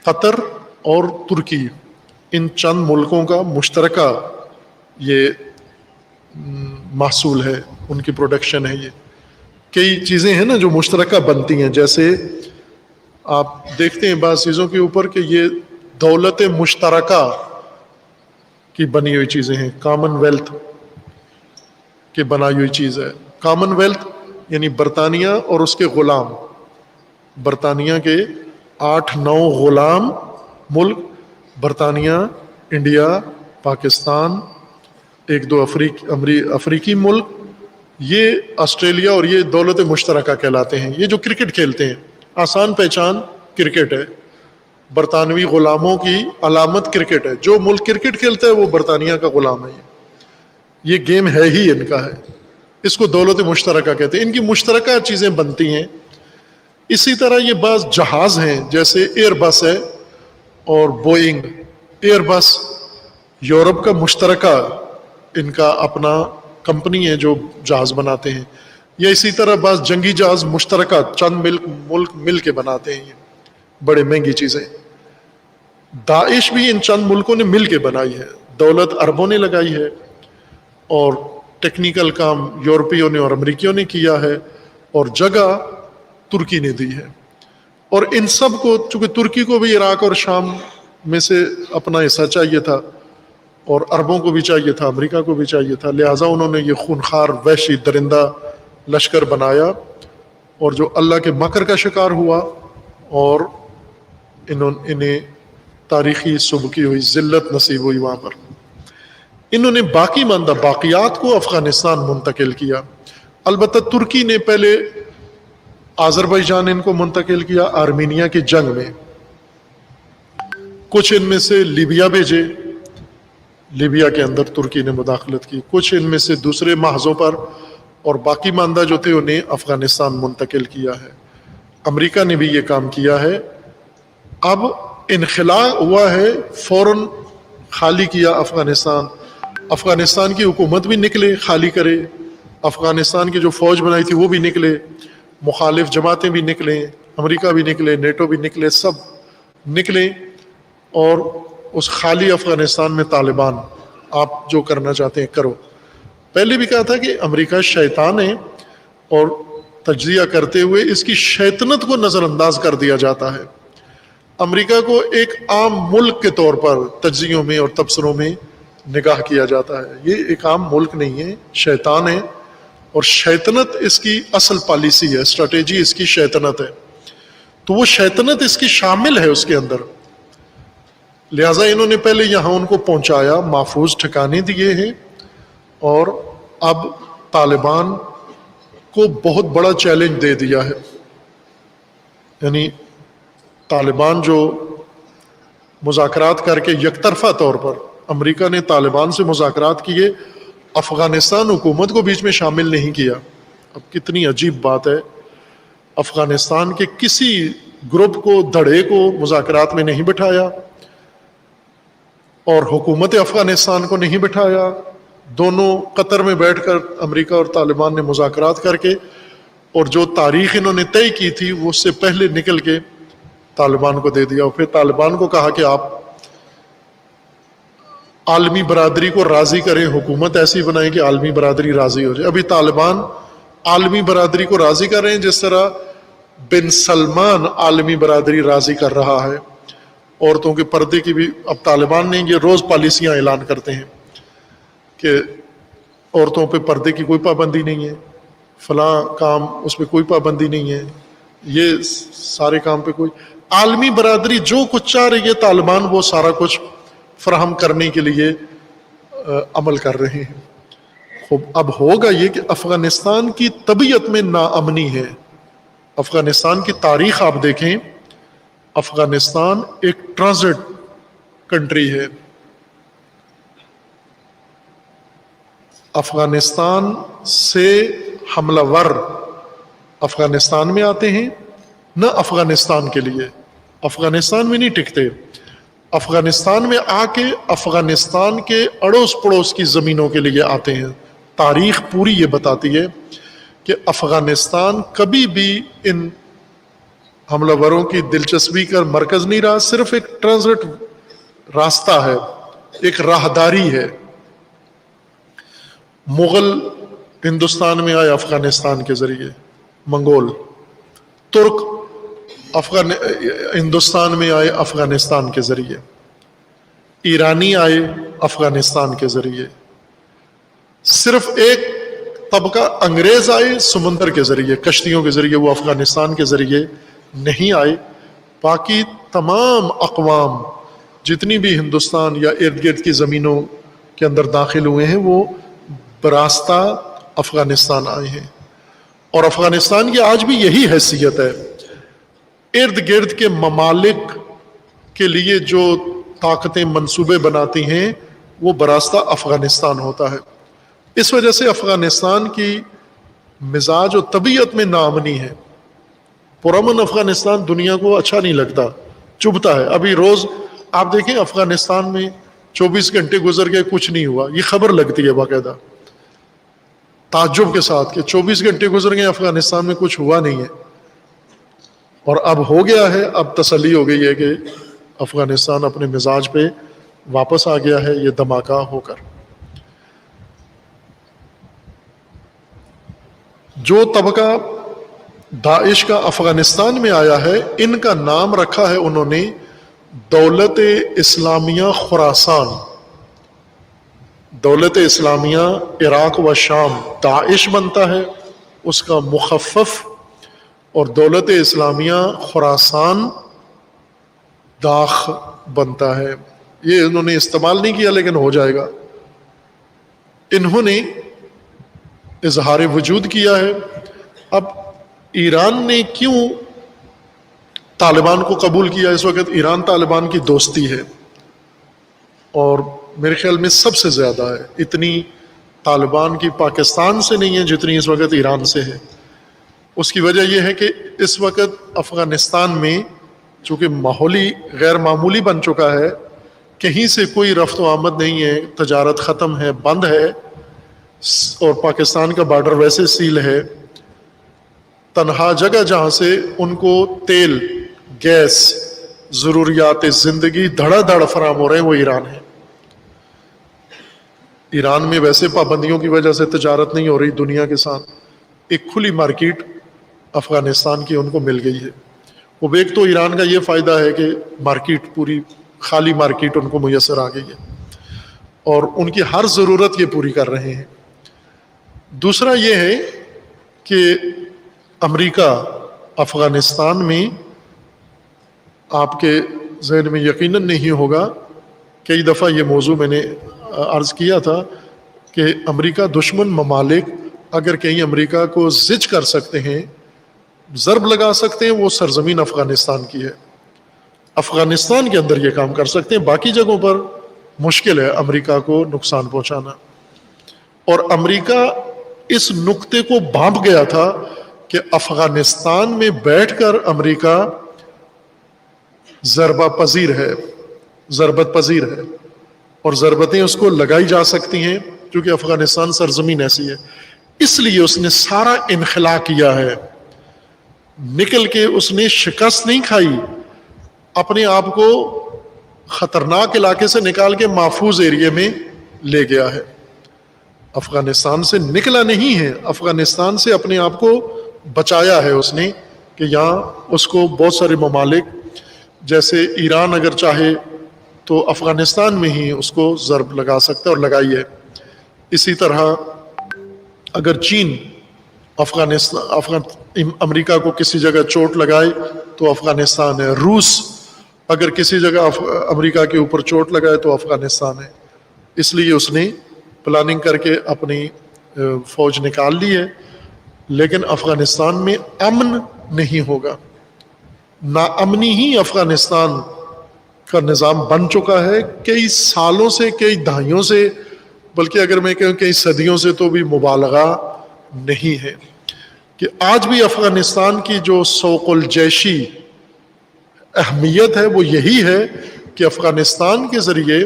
قطر اور ترکی، ان چند ملکوں کا مشترکہ یہ محصول ہے، ان کی پروڈکشن ہے. یہ کئی چیزیں ہیں نا جو مشترکہ بنتی ہیں، جیسے آپ دیکھتے ہیں بعض چیزوں کے اوپر کہ یہ دولت مشترکہ کی بنی ہوئی چیزیں ہیں، کامن ویلتھ کی بنائی ہوئی چیز ہے. کامن ویلتھ یعنی برطانیہ اور اس کے غلام، برطانیہ کے 8-9 غلام ملک، برطانیہ، انڈیا، پاکستان ایک دو افریقی ملک، یہ آسٹریلیا اور یہ دولت مشترکہ کہلاتے ہیں. یہ جو کرکٹ کھیلتے ہیں، آسان پہچان کرکٹ ہے. برطانوی غلاموں کی علامت کرکٹ ہے. جو ملک کرکٹ کھیلتا ہے وہ برطانیہ کا غلام ہے. یہ گیم ہے ہی ان کا ہے. اس کو دولت مشترکہ کہتے ہیں. ان کی مشترکہ چیزیں بنتی ہیں. اسی طرح یہ بعض جہاز ہیں، جیسے ایئر بس ہے اور بوئنگ. ایئر بس یورپ کا مشترکہ ان کا اپنا کمپنی ہے جو جہاز بناتے ہیں. یا اسی طرح بعض جنگی جہاز مشترکہ چند ملک مل کے بناتے ہیں. یہ بڑے مہنگی چیزیں. داعش بھی ان چند ملکوں نے مل کے بنائی ہے. دولت عربوں نے لگائی ہے اور ٹیکنیکل کام یورپیوں نے اور امریکیوں نے کیا ہے اور جگہ ترکی نے دی ہے. اور ان سب کو، چونکہ ترکی کو بھی عراق اور شام میں سے اپنا حصہ چاہیے تھا اور عربوں کو بھی چاہیے تھا، امریکہ کو بھی چاہیے تھا، لہٰذا انہوں نے یہ خونخوار وحشی درندہ لشکر بنایا اور جو اللہ کے مکر کا شکار ہوا اور انہیں تاریخی سبکی ہوئی، ذلت نصیب ہوئی وہاں پر. انہوں نے باقی ماندہ باقیات کو افغانستان منتقل کیا. البتہ ترکی نے پہلے آذربائیجان ان کو منتقل کیا آرمینیا کی جنگ میں. کچھ ان میں سے لیبیا بھیجے، لیبیا کے اندر ترکی نے مداخلت کی. کچھ ان میں سے دوسرے محاذوں پر، اور باقی ماندہ جو تھے انہیں افغانستان منتقل کیا ہے. امریکہ نے بھی یہ کام کیا ہے. اب انخلاء ہوا ہے، فوراً خالی کیا افغانستان. افغانستان کی حکومت بھی نکلے خالی کرے، افغانستان کی جو فوج بنائی تھی وہ بھی نکلے، مخالف جماعتیں بھی نکلیں، امریکہ بھی نکلے، نیٹو بھی نکلے، سب نکلیں. اور اس خالی افغانستان میں طالبان، آپ جو کرنا چاہتے ہیں کرو. پہلے بھی کہا تھا کہ امریکہ شیطان ہے اور تجزیہ کرتے ہوئے اس کی شیطنت کو نظر انداز کر دیا جاتا ہے. امریکہ کو ایک عام ملک کے طور پر تجزیوں میں اور تبصروں میں نگاہ کیا جاتا ہے. یہ ایک عام ملک نہیں ہے، شیطان ہے، اور شیطنت اس کی اصل پالیسی ہے، اسٹریٹجی اس کی شیطنت ہے. تو وہ شیطنت اس کی شامل ہے اس کے اندر. لہٰذا انہوں نے پہلے یہاں ان کو پہنچایا، محفوظ ٹھکانے دیے ہیں، اور اب طالبان کو بہت بڑا چیلنج دے دیا ہے. یعنی طالبان جو مذاکرات کر کے یک طرفہ طور پر، امریکہ نے طالبان سے مذاکرات کیے، افغانستان حکومت کو بیچ میں شامل نہیں کیا. اب کتنی عجیب بات ہے، افغانستان کے کسی گروپ کو، دھڑے کو مذاکرات میں نہیں بٹھایا اور حکومت افغانستان کو نہیں بٹھایا. دونوں قطر میں بیٹھ کر امریکہ اور طالبان نے مذاکرات کر کے، اور جو تاریخ انہوں نے طے کی تھی وہ اس سے پہلے نکل کے طالبان کو دے دیا. اور پھر طالبان کو کہا کہ آپ عالمی برادری کو راضی کریں، حکومت ایسی بنائیں کہ عالمی برادری راضی ہو جائے. ابھی طالبان عالمی برادری کو راضی کر رہے ہیں جس طرح بن سلمان عالمی برادری راضی کر رہا ہے. عورتوں کے پردے کی بھی اب طالبان نے یہ روز پالیسیاں اعلان کرتے ہیں کہ عورتوں پہ پردے کی کوئی پابندی نہیں ہے، فلاں کام اس پہ کوئی پابندی نہیں ہے، یہ سارے کام پہ کوئی. عالمی برادری جو کچھ چاہ رہی ہے طالبان وہ سارا کچھ فراہم کرنے کے لیے عمل کر رہے ہیں. اب ہوگا یہ کہ افغانستان کی طبیعت میں ناامنی ہے. افغانستان کی تاریخ آپ دیکھیں، افغانستان ایک ٹرانزٹ کنٹری ہے. افغانستان سے حملہ ور افغانستان میں آتے ہیں، نہ افغانستان کے لیے، افغانستان میں نہیں ٹکتے، افغانستان میں آ کے افغانستان کے اڑوس پڑوس کی زمینوں کے لیے آتے ہیں. تاریخ پوری یہ بتاتی ہے کہ افغانستان کبھی بھی ان حملہ وروں کی دلچسپی کا مرکز نہیں رہا، صرف ایک ٹرانزٹ راستہ ہے، ایک راہداری ہے. مغل ہندوستان میں آئے افغانستان کے ذریعے، منگول. ترک ہندوستان میں آئے افغانستان کے ذریعے، ایرانی آئے افغانستان کے ذریعے. صرف ایک طبقہ انگریز آئے سمندر کے ذریعے، کشتیوں کے ذریعے، وہ افغانستان کے ذریعے نہیں آئے. باقی تمام اقوام جتنی بھی ہندوستان یا ارد گرد کی زمینوں کے اندر داخل ہوئے ہیں وہ براستہ افغانستان آئے ہیں، اور افغانستان کی آج بھی یہی حیثیت ہے۔ ارد گرد کے ممالک کے لیے جو طاقتیں منصوبے بناتی ہیں وہ براستہ افغانستان ہوتا ہے۔ اس وجہ سے افغانستان کی مزاج و طبیعت میں ناامنی ہے۔ پرامن افغانستان دنیا کو اچھا نہیں لگتا، چبھتا ہے۔ ابھی روز آپ دیکھیں افغانستان میں 24 گھنٹے گزر گئے کچھ نہیں ہوا، یہ خبر لگتی ہے باقاعدہ تعجب کے ساتھ کہ 24 گھنٹے گزر گئے افغانستان میں کچھ ہوا نہیں ہے، اور اب ہو گیا ہے۔ اب تسلی ہو گئی ہے کہ افغانستان اپنے مزاج پہ واپس آ گیا ہے، یہ دھماکہ ہو کر۔ جو طبقہ داعش کا افغانستان میں آیا ہے، ان کا نام رکھا ہے انہوں نے دولت اسلامیہ خراسان۔ دولت اسلامیہ عراق و شام داعش بنتا ہے، اس کا مخفف، اور دولت اسلامیہ خراسان داخ بنتا ہے۔ یہ انہوں نے استعمال نہیں کیا لیکن ہو جائے گا۔ انہوں نے اظہار وجود کیا ہے۔ اب ایران نے کیوں طالبان کو قبول کیا؟ اس وقت ایران طالبان کی دوستی ہے، اور میرے خیال میں سب سے زیادہ ہے۔ اتنی طالبان کی پاکستان سے نہیں ہے جتنی اس وقت ایران سے ہے۔ اس کی وجہ یہ ہے کہ اس وقت افغانستان میں چونکہ ماحولی غیر معمولی بن چکا ہے، کہیں سے کوئی رفت و آمد نہیں ہے، تجارت ختم ہے، بند ہے، اور پاکستان کا بارڈر ویسے سیل ہے۔ تنہا جگہ جہاں سے ان کو تیل، گیس، ضروریات زندگی دھڑا دھڑ فراہم ہو رہے ہیں وہ ایران ہے۔ ایران میں ویسے پابندیوں کی وجہ سے تجارت نہیں ہو رہی دنیا کے ساتھ، ایک کھلی مارکیٹ افغانستان کی ان کو مل گئی ہے۔ وہ ایک تو ایران کا یہ فائدہ ہے کہ مارکیٹ پوری خالی مارکیٹ ان کو میسر آ گئی ہے، اور ان کی ہر ضرورت یہ پوری کر رہے ہیں۔ دوسرا یہ ہے کہ امریکہ افغانستان میں، آپ کے ذہن میں یقیناً نہیں ہوگا، کئی دفعہ یہ موضوع میں نے عرض کیا تھا کہ امریکہ دشمن ممالک اگر کہیں امریکہ کو زج کر سکتے ہیں، ضرب لگا سکتے ہیں، وہ سرزمین افغانستان کی ہے۔ افغانستان کے اندر یہ کام کر سکتے ہیں، باقی جگہوں پر مشکل ہے امریکہ کو نقصان پہنچانا۔ اور امریکہ اس نقطے کو بھانپ گیا تھا کہ افغانستان میں بیٹھ کر امریکہ ضربت پذیر ہے، اور ضربتیں اس کو لگائی جا سکتی ہیں کیونکہ افغانستان سرزمین ایسی ہے۔ اس لیے اس نے سارا انخلا کیا ہے، نکل کے اس نے شکست نہیں کھائی، اپنے آپ کو خطرناک علاقے سے نکال کے محفوظ ایریے میں لے گیا ہے۔ افغانستان سے نکلا نہیں ہے، افغانستان سے اپنے آپ کو بچایا ہے اس نے، کہ یہاں اس کو بہت سارے ممالک جیسے ایران اگر چاہے تو افغانستان میں ہی اس کو ضرب لگا سکتا ہے، اور لگائی ہے۔ اسی طرح اگر چین امریکہ کو کسی جگہ چوٹ لگائے تو افغانستان ہے، روس اگر کسی جگہ امریکہ کے اوپر چوٹ لگائے تو افغانستان ہے۔ اس لیے اس نے پلاننگ کر کے اپنی فوج نکال لی ہے، لیکن افغانستان میں امن نہیں ہوگا۔ ناامنی ہی افغانستان کا نظام بن چکا ہے کئی سالوں سے، کئی دہائیوں سے، بلکہ اگر میں کہوں کئی صدیوں سے تو بھی مبالغہ نہیں ہے، کہ آج بھی افغانستان کی جو سوق الجیشی اہمیت ہے وہ یہی ہے کہ افغانستان کے ذریعے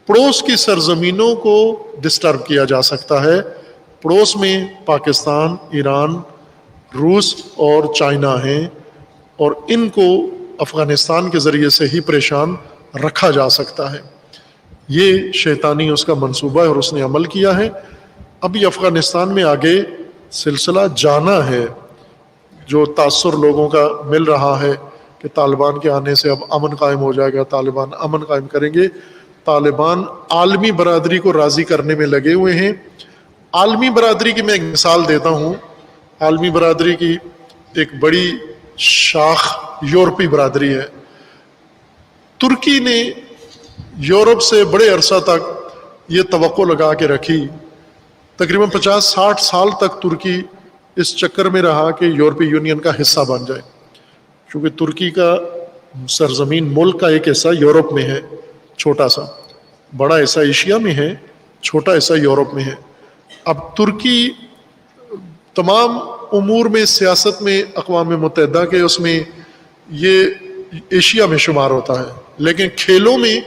پڑوس کی سرزمینوں کو ڈسٹرب کیا جا سکتا ہے۔ پڑوس میں پاکستان، ایران، روس اور چائنا ہیں، اور ان کو افغانستان کے ذریعے سے ہی پریشان رکھا جا سکتا ہے۔ یہ شیطانی اس کا منصوبہ ہے اور اس نے عمل کیا ہے۔ ابھی افغانستان میں آگے سلسلہ جانا ہے، جو تاثر لوگوں کا مل رہا ہے کہ طالبان کے آنے سے اب امن قائم ہو جائے گا، طالبان امن قائم کریں گے۔ طالبان عالمی برادری کو راضی کرنے میں لگے ہوئے ہیں۔ عالمی برادری کی میں ایک مثال دیتا ہوں۔ عالمی برادری کی ایک بڑی شاخ یورپی برادری ہے۔ ترکی نے یورپ سے بڑے عرصہ تک یہ توقع لگا کے رکھی. تقریباً 50-60 سال تک ترکی اس چکر میں رہا کہ یورپی یونین کا حصہ بن جائے، چونکہ ترکی کا سرزمین ملک کا ایک حصہ یورپ میں ہے، چھوٹا سا، بڑا حصہ ایشیا میں ہے، چھوٹا حصہ یورپ میں ہے. اب ترکی تمام امور میں، سیاست میں اقوام متحدہ کے اس میں یہ ایشیا میں شمار ہوتا ہے، لیکن کھیلوں میں،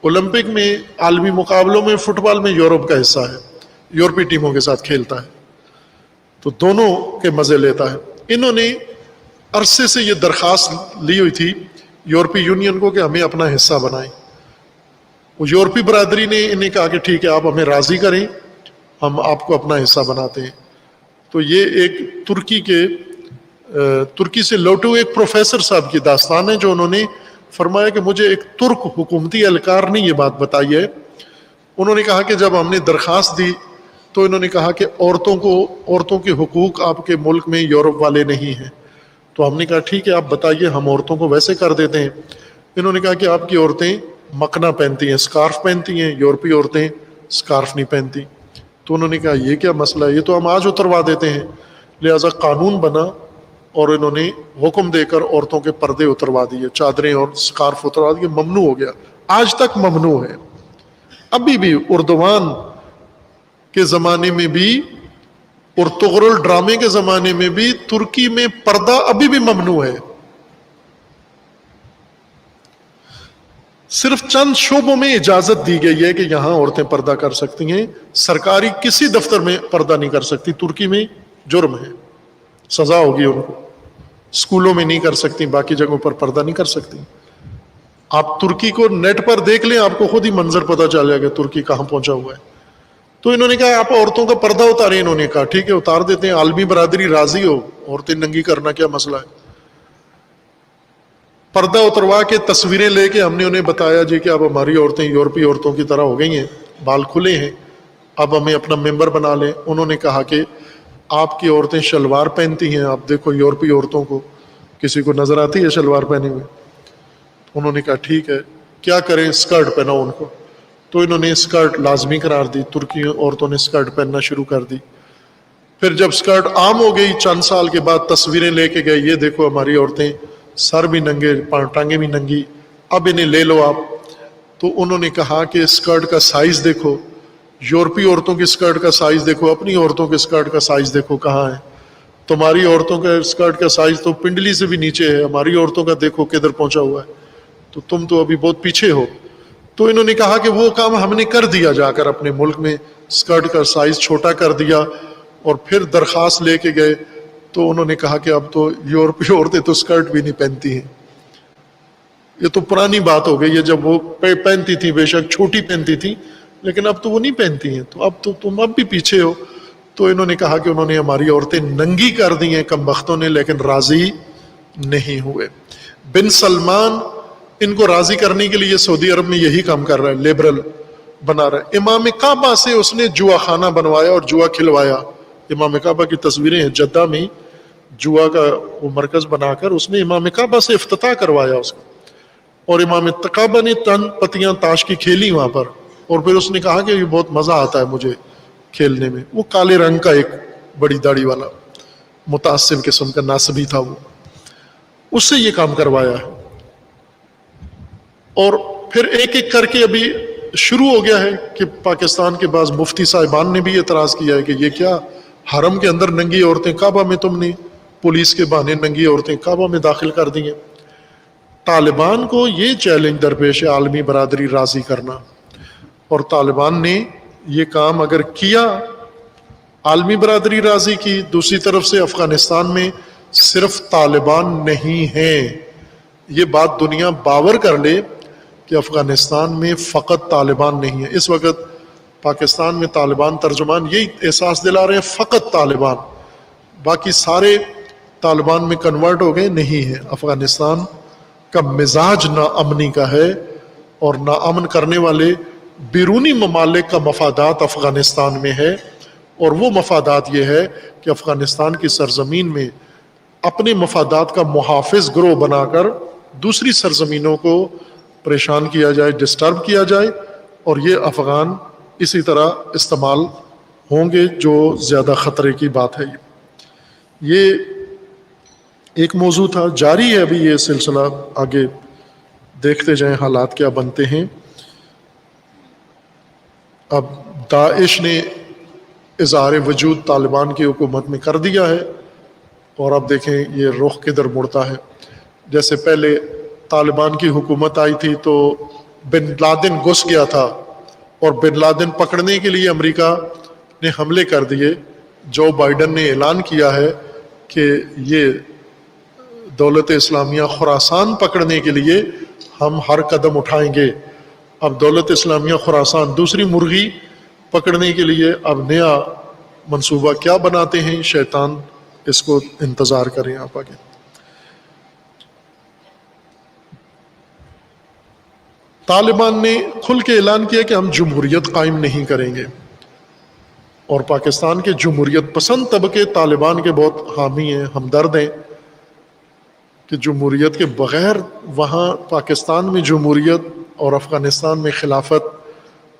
اولمپک میں، عالمی مقابلوں میں، فٹ بال میں یورپ کا حصہ ہے، یورپی ٹیموں کے ساتھ کھیلتا ہے، تو دونوں کے مزے لیتا ہے. انہوں نے عرصے سے یہ درخواست لی ہوئی تھی یورپی یونین کو کہ ہمیں اپنا حصہ بنائیں. وہ یورپی برادری نے انہیں کہا کہ ٹھیک ہے، آپ ہمیں راضی کریں، ہم آپ کو اپنا حصہ بناتے ہیں. تو یہ ایک ترکی سے لوٹے ہوئے ایک پروفیسر صاحب کی داستان ہے، جو انہوں نے فرمایا کہ مجھے ایک ترک حکومتی اہلکار نے یہ بات بتائی ہے. انہوں نے کہا کہ جب ہم نے درخواست دی تو انہوں نے کہا کہ عورتوں کے حقوق آپ کے ملک میں یورپ والے نہیں ہیں. تو ہم نے کہا ٹھیک ہے، آپ بتائیے، ہم عورتوں کو ویسے کر دیتے ہیں. انہوں نے کہا کہ آپ کی عورتیں مکنا پہنتی ہیں، اسکارف پہنتی ہیں، یورپی عورتیں اسکارف نہیں پہنتی. تو انہوں نے کہا یہ کیا مسئلہ ہے، یہ تو ہم آج اتروا دیتے ہیں. لہٰذا قانون بنا اور انہوں نے حکم دے کر عورتوں کے پردے اتروا دیے، چادریں اور اسکارف اتروا دیے، ممنوع ہو گیا. آج تک ممنوع ہے. ابھی بھی اردوان کے زمانے میں بھی، ارطغرل ڈرامے کے زمانے میں بھی ترکی میں پردہ ابھی بھی ممنوع ہے. صرف چند شعبوں میں اجازت دی گئی ہے کہ یہاں عورتیں پردہ کر سکتی ہیں. سرکاری کسی دفتر میں پردہ نہیں کر سکتی. ترکی میں جرم ہے، سزا ہوگی ان کو. اسکولوں میں نہیں کر سکتی، باقی جگہوں پر پردہ نہیں کر سکتی. آپ ترکی کو نیٹ پر دیکھ لیں، آپ کو خود ہی منظر پتہ چل جائے گا ترکی کہاں پہنچا ہوا ہے. تو انہوں نے کہا آپ عورتوں کا پردہ اتاریں. انہوں نے کہا ٹھیک ہے، اتار دیتے ہیں. عالمی برادری راضی ہو، عورتیں ننگی کرنا کیا مسئلہ ہے. پردہ اتروا کے تصویریں لے کے ہم نے انہیں بتایا جی کہ اب ہماری عورتیں یورپی عورتوں کی طرح ہو گئی ہیں، بال کھلے ہیں، اب ہمیں اپنا ممبر بنا لیں. انہوں نے کہا کہ آپ کی عورتیں شلوار پہنتی ہیں، آپ دیکھو یورپی عورتوں کو، کسی کو نظر آتی ہے شلوار پہنے ہوئے؟ انہوں نے کہا ٹھیک ہے، کیا کریں، اسکرٹ پہناؤ ان کو. تو انہوں نے اسکرٹ لازمی قرار دی. ترکی عورتوں نے اسکرٹ پہننا شروع کر دی. پھر جب اسکرٹ عام ہو گئی، چند سال کے بعد تصویریں لے کے گئے، یہ دیکھو ہماری عورتیں سر بھی ننگے، ٹانگیں بھی ننگی، اب انہیں لے لو آپ. تو انہوں نے کہا کہ اسکرٹ کا سائز دیکھو، یورپی عورتوں کی اسکرٹ کا سائز دیکھو، اپنی عورتوں کے اسکرٹ کا سائز دیکھو کہاں ہے. تمہاری عورتوں کا اسکرٹ کا سائز تو پنڈلی سے بھی نیچے ہے، ہماری عورتوں کا دیکھو کدھر پہنچا ہوا ہے، تو تم تو ابھی بہت پیچھے ہو. تو انہوں نے کہا کہ وہ کام ہم نے کر دیا، جا کر اپنے ملک میں اسکرٹ کا سائز چھوٹا کر دیا. اور پھر درخواست لے کے گئے تو انہوں نے کہا کہ اب تو یورپی عورتیں تو اسکرٹ بھی نہیں پہنتی ہیں. یہ تو پرانی بات ہو گئی ہے، جب وہ پہنتی تھی، بے شک چھوٹی پہنتی تھی، لیکن اب تو وہ نہیں پہنتی ہیں، تو اب تو تم اب بھی پیچھے ہو. تو انہوں نے کہا کہ انہوں نے ہماری عورتیں ننگی کر دی ہیں کم بختوں نے، لیکن راضی نہیں ہوئے. بن سلمان ان کو راضی کرنے کے لیے سعودی عرب میں یہی کام کر رہا ہے، لیبرل بنا رہا ہے. امام کعبہ سے اس نے جوا خانہ بنوایا اور جوا کھلوایا. امام کعبہ کی تصویریں ہیں، جدہ میں جوا کا وہ مرکز بنا کر اس نے امام کعبہ سے افتتاح کروایا اس کا. اور امام کعبہ نے تن پتیاں تاش کی کھیلی وہاں پر، اور پھر اس نے کہا کہ یہ بہت مزہ آتا ہے مجھے کھیلنے میں. وہ کالے رنگ کا ایک بڑی داڑھی والا متعصب قسم کا ناصبی تھا، وہ اس سے یہ کام کروایا ہے. اور پھر ایک ایک کر کے ابھی شروع ہو گیا ہے کہ پاکستان کے بعض مفتی صاحبان نے بھی اعتراض کیا ہے کہ یہ کیا، حرم کے اندر ننگی عورتیں، کعبہ میں تم نے پولیس کے بہانے ننگی عورتیں کعبہ میں داخل کر دی ہیں. طالبان کو یہ چیلنج درپیش ہے عالمی برادری راضی کرنا، اور طالبان نے یہ کام اگر کیا، عالمی برادری راضی کی. دوسری طرف سے افغانستان میں صرف طالبان نہیں ہیں، یہ بات دنیا باور کر لے کہ افغانستان میں فقط طالبان نہیں ہیں. اس وقت پاکستان میں طالبان ترجمان یہی احساس دلا رہے ہیں فقط طالبان، باقی سارے طالبان میں کنورٹ ہو گئے نہیں ہیں. افغانستان کا مزاج ناامنی کا ہے، اور ناامن کرنے والے بیرونی ممالک کا مفادات افغانستان میں ہے. اور وہ مفادات یہ ہے کہ افغانستان کی سرزمین میں اپنے مفادات کا محافظ گروہ بنا کر دوسری سرزمینوں کو پریشان کیا جائے، ڈسٹرب کیا جائے، اور یہ افغان اسی طرح استعمال ہوں گے جو زیادہ خطرے کی بات ہے. یہ ایک موضوع تھا، جاری ہے ابھی یہ سلسلہ، آگے دیکھتے جائیں حالات کیا بنتے ہیں. اب داعش نے اظہار وجود طالبان کی حکومت میں کر دیا ہے، اور اب دیکھیں یہ رخ کدھر مڑتا ہے. جیسے پہلے طالبان کی حکومت آئی تھی تو بن لادن گھس گیا تھا، اور بن لادن پکڑنے کے لیے امریکہ نے حملے کر دیے. جو بائیڈن نے اعلان کیا ہے کہ یہ دولت اسلامیہ خراسان پکڑنے کے لیے ہم ہر قدم اٹھائیں گے. اب دولت اسلامیہ خراسان دوسری مرغی پکڑنے کے لیے اب نیا منصوبہ کیا بناتے ہیں شیطان، اس کو انتظار کریں آپ آگے. طالبان نے کھل کے اعلان کیا کہ ہم جمہوریت قائم نہیں کریں گے، اور پاکستان کے جمہوریت پسند طبقے طالبان کے بہت حامی ہیں، ہمدرد ہیں کہ جمہوریت کے بغیر وہاں پاکستان میں جمہوریت اور افغانستان میں خلافت.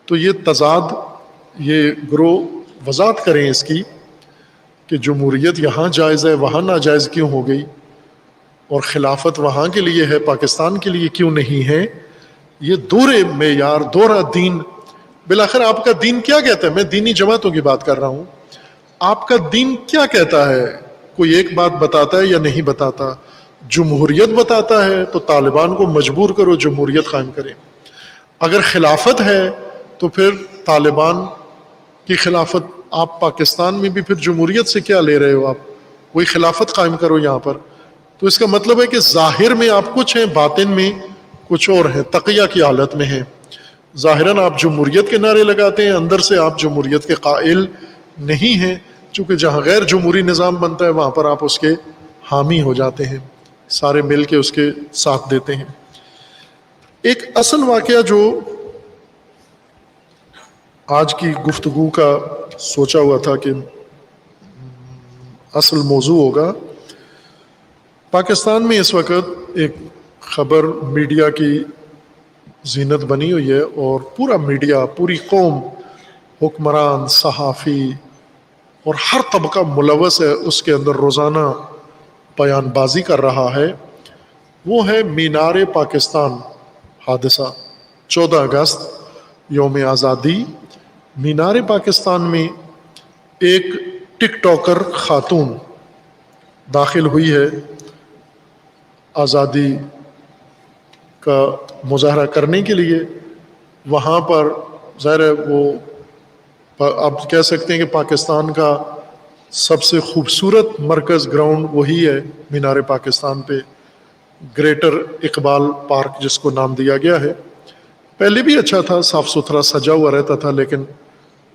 تو یہ تضاد، یہ گروہ وضاحت کریں اس کی کہ جمہوریت یہاں جائز ہے وہاں ناجائز کیوں ہو گئی، اور خلافت وہاں کے لیے ہے پاکستان کے لیے کیوں نہیں ہے. یہ دورے معیار، دورہ دین. بالآخر آپ کا دین کیا کہتا ہے؟ میں دینی جماعتوں کی بات کر رہا ہوں. آپ کا دین کیا کہتا ہے؟ کوئی ایک بات بتاتا ہے یا نہیں بتاتا؟ جمہوریت بتاتا ہے تو طالبان کو مجبور کرو جمہوریت قائم کریں. اگر خلافت ہے تو پھر طالبان کی خلافت، آپ پاکستان میں بھی پھر جمہوریت سے کیا لے رہے ہو؟ آپ وہی خلافت قائم کرو یہاں پر. تو اس کا مطلب ہے کہ ظاہر میں آپ کچھ ہیں، باطن میں کچھ اور ہیں، تقیہ کی حالت میں ہیں. ظاہراً آپ جمہوریت کے نعرے لگاتے ہیں، اندر سے آپ جمہوریت کے قائل نہیں ہیں، چونکہ جہاں غیر جمہوری نظام بنتا ہے وہاں پر آپ اس کے حامی ہو جاتے ہیں، سارے مل کے اس کے ساتھ دیتے ہیں. ایک اصل واقعہ جو آج کی گفتگو کا سوچا ہوا تھا کہ اصل موضوع ہوگا، پاکستان میں اس وقت ایک خبر میڈیا کی زینت بنی ہوئی ہے، اور پورا میڈیا، پوری قوم، حکمران، صحافی اور ہر طبقہ ملوث ہے، اس کے اندر روزانہ بیان بازی کر رہا ہے. وہ ہے مینار پاکستان حادثہ. 14 اگست یوم آزادی، مینار پاکستان میں ایک ٹک ٹاکر خاتون داخل ہوئی ہے آزادی کا مظاہرہ کرنے کے لیے. وہاں پر ظاہر ہے وہ آپ کہہ سکتے ہیں کہ پاکستان کا سب سے خوبصورت مرکز گراؤنڈ وہی ہے مینار پاکستان پہ، گریٹر اقبال پارک جس کو نام دیا گیا ہے. پہلے بھی اچھا تھا، صاف ستھرا سجا ہوا رہتا تھا، لیکن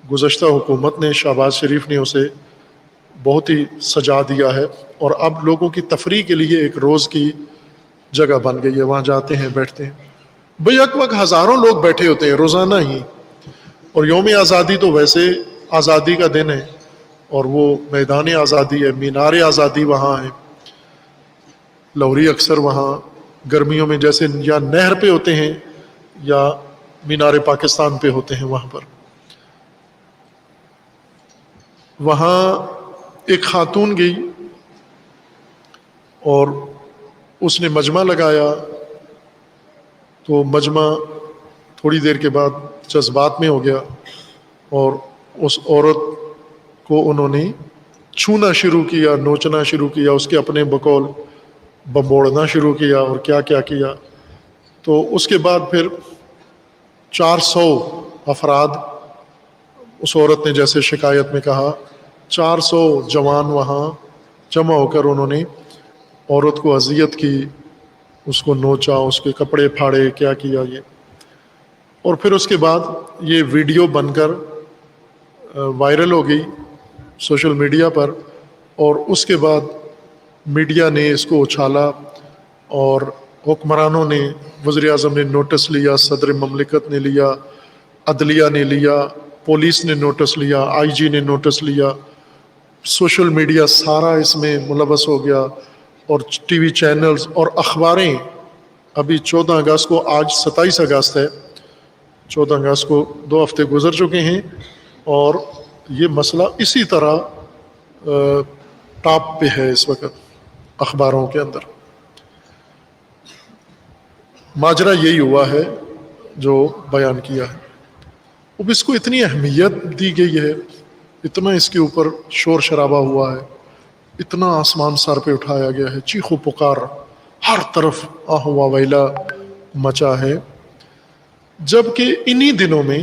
گزشتہ حکومت نے، شہباز شریف نے اسے بہت ہی سجا دیا ہے، اور اب لوگوں کی تفریح کے لیے ایک روز کی جگہ بن گئی ہے. وہاں جاتے ہیں، بیٹھتے ہیں، بھئی یک وقت ہزاروں لوگ بیٹھے ہوتے ہیں روزانہ ہی. اور یوم آزادی تو ویسے آزادی کا دن ہے، اور وہ میدان آزادی ہے، مینار آزادی وہاں ہے. لوری اکثر وہاں گرمیوں میں جیسے یا نہر پہ ہوتے ہیں یا مینار پاکستان پہ ہوتے ہیں. وہاں پر وہاں ایک خاتون گئی اور اس نے مجمع لگایا، تو مجمع تھوڑی دیر کے بعد جذبات میں ہو گیا، اور اس عورت کو انہوں نے چھونا شروع کیا، نوچنا شروع کیا، اس کے اپنے بقول بمبوڑنا شروع کیا، اور کیا کیا کیا. تو اس کے بعد پھر 400 افراد، اس عورت نے جیسے شکایت میں کہا 400 جوان وہاں جمع ہو کر انہوں نے عورت کو اذیت کی، اس کو نوچا، اس کے کپڑے پھاڑے، کیا کیا یہ. اور پھر اس کے بعد یہ ویڈیو بن کر وائرل ہو گئی سوشل میڈیا پر، اور اس کے بعد میڈیا نے اس کو اچھالا، اور حکمرانوں نے، وزیر اعظم نے نوٹس لیا، صدر مملکت نے لیا، عدلیہ نے لیا، پولیس نے نوٹس لیا، آئی جی نے نوٹس لیا، سوشل میڈیا سارا اس میں ملوث ہو گیا، اور ٹی وی چینلز اور اخباریں. ابھی 14 اگست کو، آج 27 اگست ہے، 14 اگست کو 2 ہفتے گزر چکے ہیں اور یہ مسئلہ اسی طرح ٹاپ پہ ہے اس وقت اخباروں کے اندر. ماجرا یہی ہوا ہے جو بیان کیا ہے. اب اس کو اتنی اہمیت دی گئی ہے، اتنا اس کے اوپر شور شرابہ ہوا ہے، اتنا آسمان سر پہ اٹھایا گیا ہے، چیخ و پکار ہر طرف آہ و ویلا مچا ہے. جبکہ انہی دنوں میں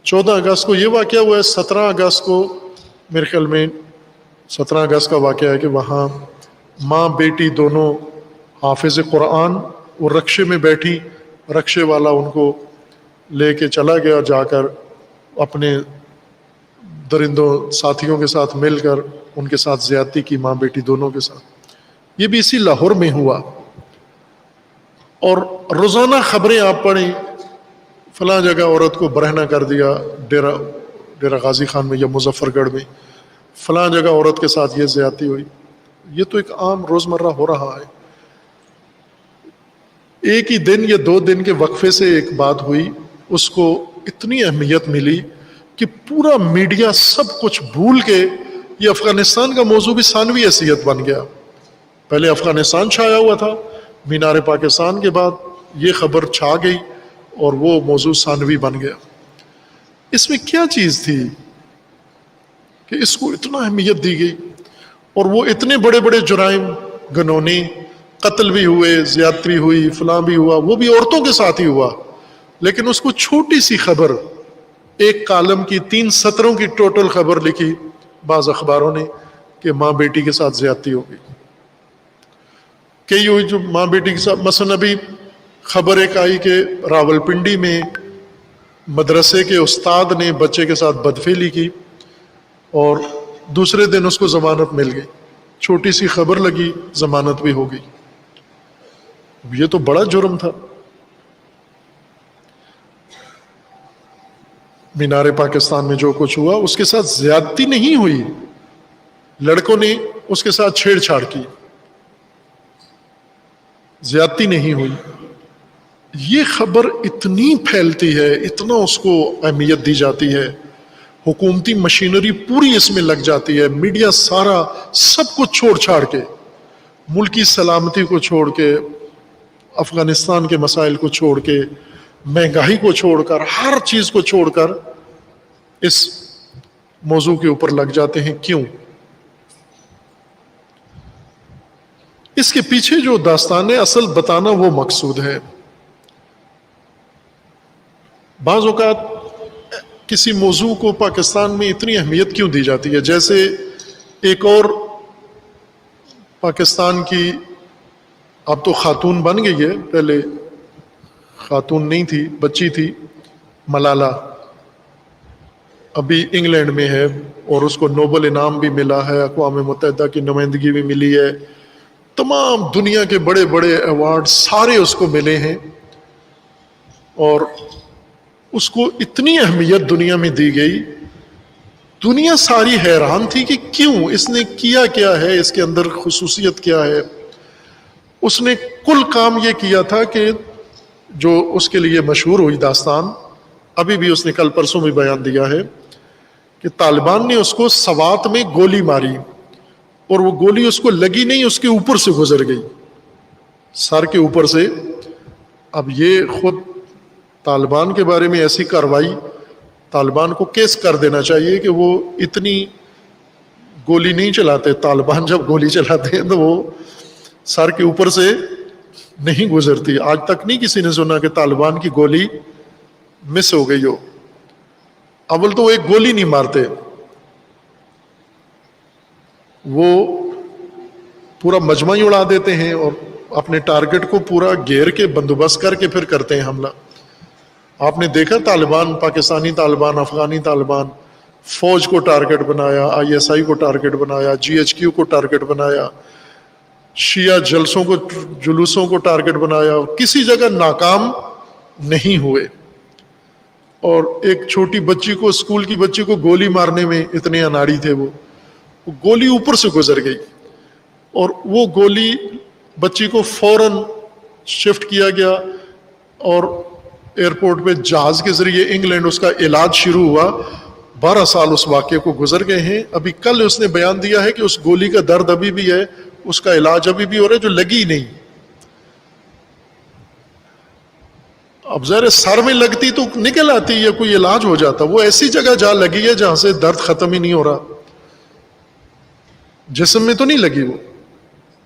14 اگست کو یہ واقعہ ہوا ہے. 17 اگست کو میرے خیال میں 17 اگست کا واقعہ ہے کہ وہاں ماں بیٹی دونوں حافظ قرآن وہ رکشے میں بیٹھی، رکشے والا ان کو لے کے چلا گیا، جا کر اپنے درندوں ساتھیوں کے ساتھ مل کر ان کے ساتھ زیادتی کی، ماں بیٹی دونوں کے ساتھ. یہ بھی اسی لاہور میں ہوا. اور روزانہ خبریں آپ پڑھیں، فلاں جگہ عورت کو برہنہ کر دیا ڈیرہ غازی خان میں یا مظفر گڑھ میں، فلاں جگہ عورت کے ساتھ یہ زیادتی ہوئی. یہ تو ایک عام روزمرہ ہو رہا ہے. ایک ہی دن یا 2 دن کے وقفے سے ایک بات ہوئی، اس کو اتنی اہمیت ملی کہ پورا میڈیا سب کچھ بھول کے یہ افغانستان کا موضوع بھی ثانوی حیثیت بن گیا. پہلے افغانستان چھایا ہوا تھا، مینار پاکستان کے بعد یہ خبر چھا گئی اور وہ موضوع ثانوی بن گیا. اس میں کیا چیز تھی کہ اس کو اتنا اہمیت دی گئی؟ اور وہ اتنے بڑے بڑے جرائم، گنونے، قتل بھی ہوئے، زیادتی بھی ہوئی، فلاں بھی ہوا، وہ بھی عورتوں کے ساتھ ہی ہوا. لیکن اس کو چھوٹی سی خبر، ایک کالم کی 3 سطروں کی ٹوٹل خبر لکھی بعض اخباروں نے کہ ماں بیٹی کے ساتھ زیادتی ہو گئی. کئی ہوئی جو ماں بیٹی کے ساتھ، مثلا ابھی خبر ایک آئی کہ راولپنڈی میں مدرسے کے استاد نے بچے کے ساتھ بدفعلی کی اور دوسرے دن اس کو ضمانت مل گئی. چھوٹی سی خبر لگی، ضمانت بھی ہو گئی. یہ تو بڑا جرم تھا. مینار پاکستان میں جو کچھ ہوا اس کے ساتھ زیادتی نہیں ہوئی، لڑکوں نے اس کے ساتھ چھیڑ چھاڑ کی، زیادتی نہیں ہوئی. یہ خبر اتنی پھیلتی ہے، اتنا اس کو اہمیت دی جاتی ہے، حکومتی مشینری پوری اس میں لگ جاتی ہے، میڈیا سارا سب کچھ چھوڑ چھاڑ کے، ملکی سلامتی کو چھوڑ کے، افغانستان کے مسائل کو چھوڑ کے، مہنگائی کو چھوڑ کر، ہر چیز کو چھوڑ کر اس موضوع کے اوپر لگ جاتے ہیں. کیوں؟ اس کے پیچھے جو داستان اصل بتانا وہ مقصود ہے. بعض اوقات کسی موضوع کو پاکستان میں اتنی اہمیت کیوں دی جاتی ہے؟ جیسے ایک اور پاکستان کی، اب تو خاتون بن گئی ہے، پہلے خاتون نہیں تھی، بچی تھی، ملالہ، ابھی انگلینڈ میں ہے اور اس کو نوبل انعام بھی ملا ہے، اقوام متحدہ کی نمائندگی بھی ملی ہے، تمام دنیا کے بڑے بڑے ایوارڈ سارے اس کو ملے ہیں. اور اس کو اتنی اہمیت دنیا میں دی گئی، دنیا ساری حیران تھی کہ کیوں، اس نے کیا کیا ہے، اس کے اندر خصوصیت کیا ہے. اس نے کل کام یہ کیا تھا کہ جو اس کے لیے مشہور ہوئی داستان، ابھی بھی اس نے کل پرسوں بھی بیان دیا ہے کہ طالبان نے اس کو سوات میں گولی ماری اور وہ گولی اس کو لگی نہیں، اس کے اوپر سے گزر گئی، سر کے اوپر سے. اب یہ خود طالبان کے بارے میں ایسی کارروائی، طالبان کو کیس کر دینا چاہیے کہ وہ اتنی گولی نہیں چلاتے. طالبان جب گولی چلاتے ہیں تو وہ سر کے اوپر سے نہیں گزرتی. آج تک نہیں کسی نے سنا کہ طالبان کی گولی مس ہو گئی ہو. اول تو وہ ایک گولی نہیں مارتے، وہ پورا مجمع ہی اڑا دیتے ہیں اور اپنے ٹارگٹ کو پورا گھیر کے بندوبست کر کے پھر کرتے ہیں حملہ. آپ نے دیکھا طالبان، پاکستانی طالبان، افغانی طالبان، فوج کو ٹارگٹ بنایا، ISI کو ٹارگٹ بنایا، GHQ کو ٹارگٹ بنایا، شیعہ جلوسوں کو ٹارگٹ بنایا، کسی جگہ ناکام نہیں ہوئے. اور ایک چھوٹی بچی کو، اسکول کی بچی کو گولی مارنے میں اتنے اناڑی تھے، وہ گولی اوپر سے گزر گئی اور وہ گولی بچی کو فوراً شفٹ کیا گیا اور ایئرپورٹ پہ جہاز کے ذریعے انگلینڈ اس کا علاج شروع ہوا. 12 سال اس واقعے کو گزر گئے ہیں. ابھی کل اس نے بیان دیا ہے کہ اس گولی کا درد ابھی بھی ہے, اس کا علاج ابھی بھی ہو رہا ہے جو لگی نہیں. اب ظاہر سر میں لگتی تو نکل آتی یا کوئی علاج ہو جاتا, وہ ایسی جگہ جہاں لگی ہے جہاں سے درد ختم ہی نہیں ہو رہا. جسم میں تو نہیں لگی, وہ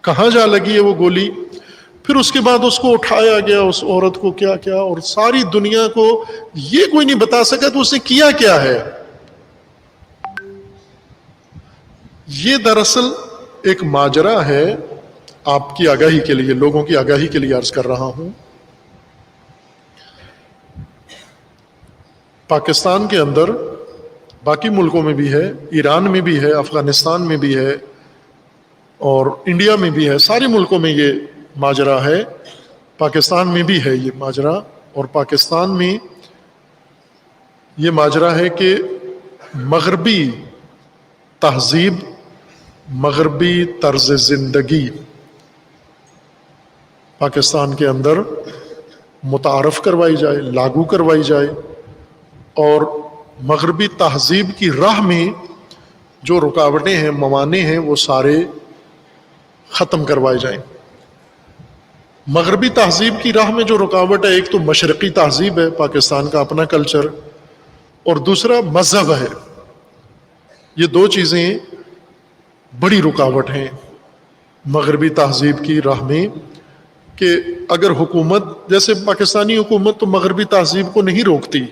کہاں جا لگی ہے وہ گولی. پھر اس کے بعد اس کو اٹھایا گیا, اس عورت کو کیا کیا, اور ساری دنیا کو یہ کوئی نہیں بتا سکا تو اس نے کیا ہے. یہ دراصل ایک ماجرا ہے, آپ کی آگاہی کے لیے, لوگوں کی آگاہی کے لیے عرض کر رہا ہوں. پاکستان کے اندر, باقی ملکوں میں بھی ہے, ایران میں بھی ہے, افغانستان میں بھی ہے, اور انڈیا میں بھی ہے, سارے ملکوں میں یہ ماجرا ہے. پاکستان میں بھی ہے یہ ماجرا, اور پاکستان میں یہ ماجرا ہے کہ مغربی تہذیب, مغربی طرز زندگی پاکستان کے اندر متعارف کروائی جائے, لاگو کروائی جائے, اور مغربی تہذیب کی راہ میں جو رکاوٹیں ہیں, موانع ہیں, وہ سارے ختم کروائے جائیں. مغربی تہذیب کی راہ میں جو رکاوٹ ہے, ایک تو مشرقی تہذیب ہے, پاکستان کا اپنا کلچر, اور دوسرا مذہب ہے. یہ دو چیزیں بڑی رکاوٹ ہیں مغربی تہذیب کی راہ میں, کہ اگر حکومت, جیسے پاکستانی حکومت تو مغربی تہذیب کو نہیں روکتی,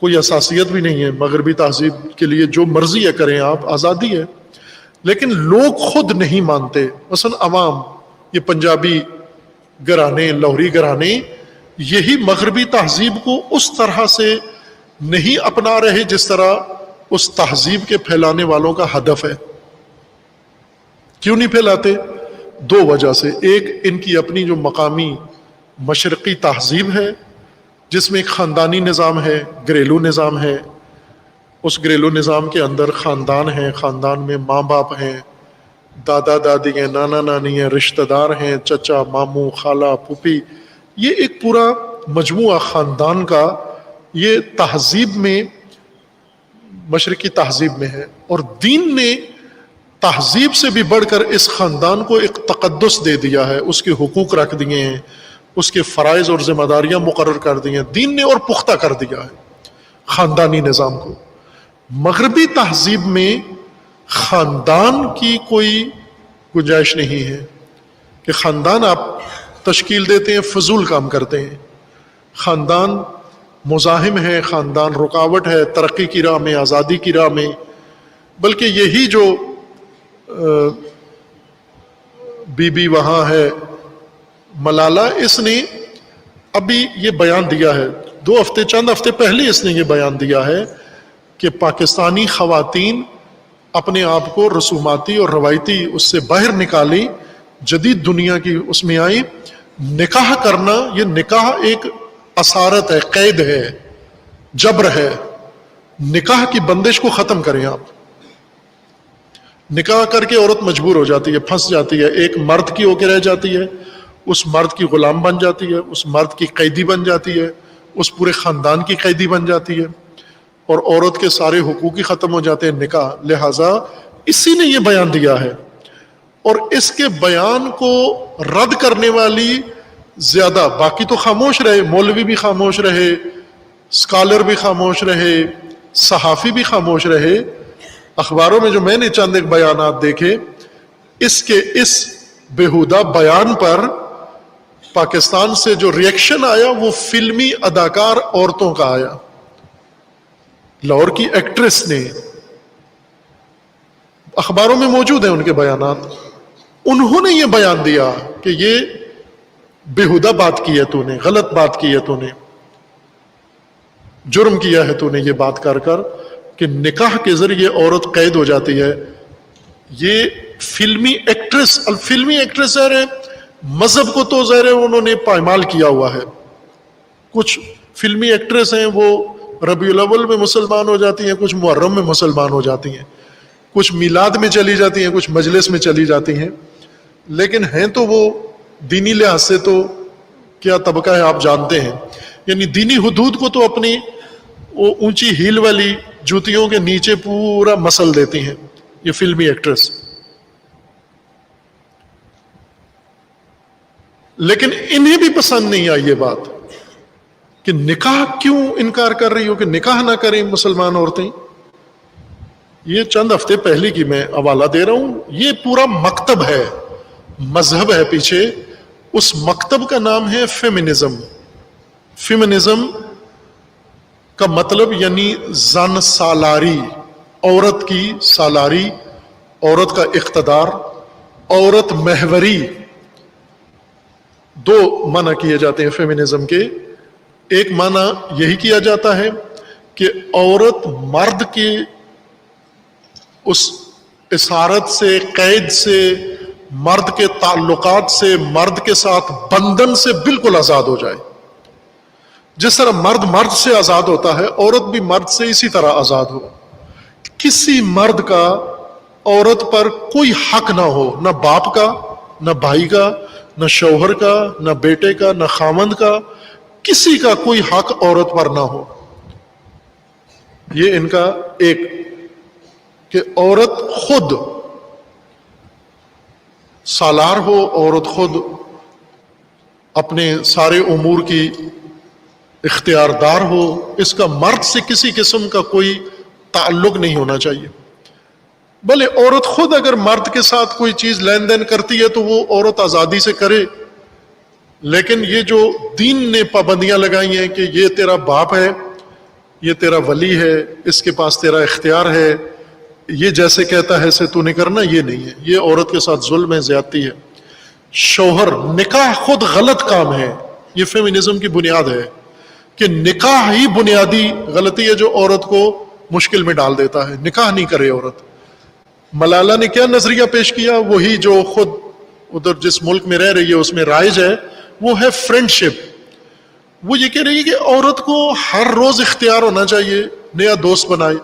کوئی حساسیت بھی نہیں ہے مغربی تہذیب کے لیے, جو مرضی ہے کریں آپ, آزادی ہے, لیکن لوگ خود نہیں مانتے. مثلا عوام, یہ پنجابی گھرانے, لاہوری گھرانے, یہی مغربی تہذیب کو اس طرح سے نہیں اپنا رہے جس طرح اس تہذیب کے پھیلانے والوں کا ہدف ہے. کیوں نہیں پھیلاتے؟ دو وجہ سے. ایک, ان کی اپنی جو مقامی مشرقی تہذیب ہے جس میں ایک خاندانی نظام ہے, گھریلو نظام ہے. اس گھریلو نظام کے اندر خاندان ہیں, خاندان میں ماں باپ ہیں, دادا دادی ہیں, نانا نانی ہیں, رشتہ دار ہیں, چچا ماموں, خالہ پھوپھی, یہ ایک پورا مجموعہ خاندان کا یہ تہذیب میں, مشرقی تہذیب میں ہے. اور دین نے تہذیب سے بھی بڑھ کر اس خاندان کو ایک تقدس دے دیا ہے, اس کے حقوق رکھ دیے ہیں, اس کے فرائض اور ذمہ داریاں مقرر کر دی ہیں دین نے, اور پختہ کر دیا ہے خاندانی نظام کو. مغربی تہذیب میں خاندان کی کوئی گنجائش نہیں ہے کہ خاندان آپ تشکیل دیتے ہیں, فضول کام کرتے ہیں. خاندان مزاحم ہے, خاندان رکاوٹ ہے ترقی کی راہ میں, آزادی کی راہ میں. بلکہ یہی جو بی بی وہاں ہے ملالہ, اس نے ابھی یہ بیان دیا ہے, چند ہفتے پہلے اس نے یہ بیان دیا ہے کہ پاکستانی خواتین اپنے آپ کو رسوماتی اور روایتی اس سے باہر نکالی, جدید دنیا کی اس میں آئی. نکاح کرنا, یہ نکاح ایک اسارت ہے, قید ہے, جبر ہے. نکاح کی بندش کو ختم کریں آپ. نکاح کر کے عورت مجبور ہو جاتی ہے, پھنس جاتی ہے, ایک مرد کی ہو کے رہ جاتی ہے, اس مرد کی غلام بن جاتی ہے, اس مرد کی قیدی بن جاتی ہے, اس پورے خاندان کی قیدی بن جاتی ہے, اور عورت کے سارے حقوق ہی ختم ہو جاتے ہیں نکاح. لہٰذا اسی نے یہ بیان دیا ہے, اور اس کے بیان کو رد کرنے والی زیادہ, باقی تو خاموش رہے, مولوی بھی خاموش رہے, اسکالر بھی خاموش رہے, صحافی بھی خاموش رہے. اخباروں میں جو میں نے چند ایک بیانات دیکھے, اس بےہودہ بیان پر پاکستان سے جو ریئیکشن آیا وہ فلمی اداکار عورتوں کا آیا. لاہور کی ایکٹریس نے, اخباروں میں موجود ہیں ان کے بیانات, انہوں نے یہ بیان دیا کہ یہ بےہودہ بات کی ہے تو نے, غلط بات کی ہے تو نے, جرم کیا ہے تو نے یہ بات کر کہ نکاح کے ذریعے عورت قید ہو جاتی ہے. یہ فلمی ایکٹریس ظاہر ہے, مذہب کو تو ظاہر ہے انہوں نے پائمال کیا ہوا ہے. کچھ فلمی ایکٹریس ہیں وہ ربیع الاول میں مسلمان ہو جاتی ہیں, کچھ محرم میں مسلمان ہو جاتی ہیں, کچھ میلاد میں چلی جاتی ہیں, کچھ مجلس میں چلی جاتی ہیں, لیکن ہیں تو وہ دینی لحاظ سے تو کیا طبقہ ہے آپ جانتے ہیں. یعنی دینی حدود کو تو اپنی وہ اونچی ہیل والی جوتیوں کے نیچے پورا مسل دیتی ہیں یہ فلمی ایکٹریس. لیکن انہیں بھی پسند نہیں آئی یہ بات کہ نکاح کیوں انکار کر رہی ہو، کہ نکاح نہ کریں مسلمان عورتیں. یہ چند ہفتے پہلے کی میں حوالہ دے رہا ہوں. یہ پورا مکتب ہے، مذہب ہے پیچھے. اس مکتب کا نام ہے فیمنزم. فیمنزم کا مطلب یعنی زن سالاری، عورت کی سالاری، عورت کا اقتدار، عورت محوری. دو معنی کیے جاتے ہیں فیمنزم کے. ایک معنی یہی کیا جاتا ہے کہ عورت مرد کی اس اسارت سے، قید سے، مرد کے تعلقات سے، مرد کے ساتھ بندھن سے بالکل آزاد ہو جائے. جس طرح مرد مرد سے آزاد ہوتا ہے، عورت بھی مرد سے اسی طرح آزاد ہو. کسی مرد کا عورت پر کوئی حق نہ ہو، نہ باپ کا، نہ بھائی کا، نہ شوہر کا، نہ بیٹے کا، نہ خامند کا. کسی کا کوئی حق عورت پر نہ ہو. یہ ان کا ایک کہ عورت خود سالار ہو، عورت خود اپنے سارے امور کی اختیار دار ہو. اس کا مرد سے کسی قسم کا کوئی تعلق نہیں ہونا چاہیے. بھلے عورت خود اگر مرد کے ساتھ کوئی چیز لین دین کرتی ہے تو وہ عورت آزادی سے کرے. لیکن یہ جو دین نے پابندیاں لگائی ہیں کہ یہ تیرا باپ ہے، یہ تیرا ولی ہے، اس کے پاس تیرا اختیار ہے، یہ جیسے کہتا ہے ایسے تو نہیں کرنا، یہ نہیں ہے. یہ عورت کے ساتھ ظلم ہے، زیادتی ہے. شوہر، نکاح خود غلط کام ہے. یہ فیمنزم کی بنیاد ہے کہ نکاح ہی بنیادی غلطی ہے جو عورت کو مشکل میں ڈال دیتا ہے. نکاح نہیں کرے عورت. ملالہ نے کیا نظریہ پیش کیا؟ وہی جو خود ادھر جس ملک میں رہ رہی ہے اس میں رائج ہے، وہ ہے فرینڈشپ. وہ یہ کہہ رہی ہے کہ عورت کو ہر روز اختیار ہونا چاہیے، نیا دوست بنائے،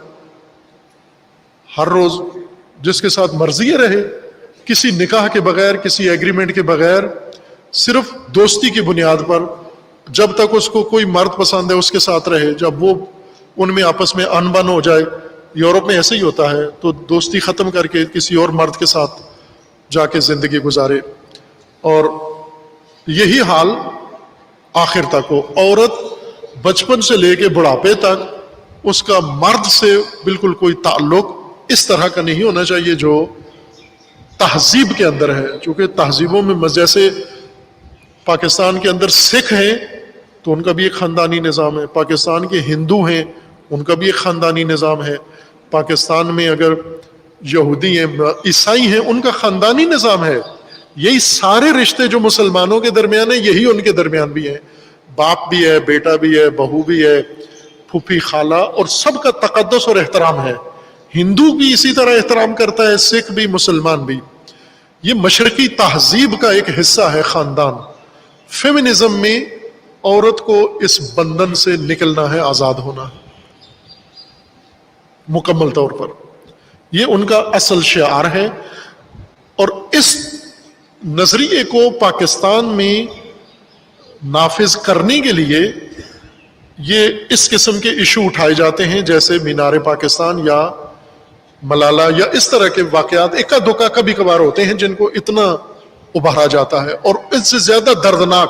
ہر روز جس کے ساتھ مرضی رہے، کسی نکاح کے بغیر، کسی ایگریمنٹ کے بغیر، صرف دوستی کی بنیاد پر. جب تک اس کو کوئی مرد پسند ہے اس کے ساتھ رہے. جب وہ ان میں آپس میں ان بن ہو جائے، یورپ میں ایسے ہی ہوتا ہے، تو دوستی ختم کر کے کسی اور مرد کے ساتھ جا کے زندگی گزارے. اور یہی حال آخر تک ہو. عورت بچپن سے لے کے بڑھاپے تک اس کا مرد سے بالکل کوئی تعلق اس طرح کا نہیں ہونا چاہیے جو تہذیب کے اندر ہے. چونکہ تہذیبوں میں جیسے پاکستان کے اندر سکھ ہیں تو ان کا بھی ایک خاندانی نظام ہے، پاکستان کے ہندو ہیں ان کا بھی ایک خاندانی نظام ہے، پاکستان میں اگر یہودی ہیں، عیسائی ہیں، ان کا خاندانی نظام ہے. یہی سارے رشتے جو مسلمانوں کے درمیان ہیں یہی ان کے درمیان بھی ہیں. باپ بھی ہے، بیٹا بھی ہے، بہو بھی ہے، پھوپھی، خالہ، اور سب کا تقدس اور احترام ہے. ہندو بھی اسی طرح احترام کرتا ہے، سکھ بھی، مسلمان بھی. یہ مشرقی تہذیب کا ایک حصہ ہے خاندان. فیمنزم میں عورت کو اس بندھن سے نکلنا ہے، آزاد ہونا ہے مکمل طور پر. یہ ان کا اصل شعار ہے. اور اس نظریے کو پاکستان میں نافذ کرنے کے لیے یہ اس قسم کے ایشو اٹھائے جاتے ہیں، جیسے مینار پاکستان یا ملالہ یا اس طرح کے واقعات اکا دکا کبھی کبھار ہوتے ہیں جن کو اتنا ابھارا جاتا ہے. اور اس سے زیادہ دردناک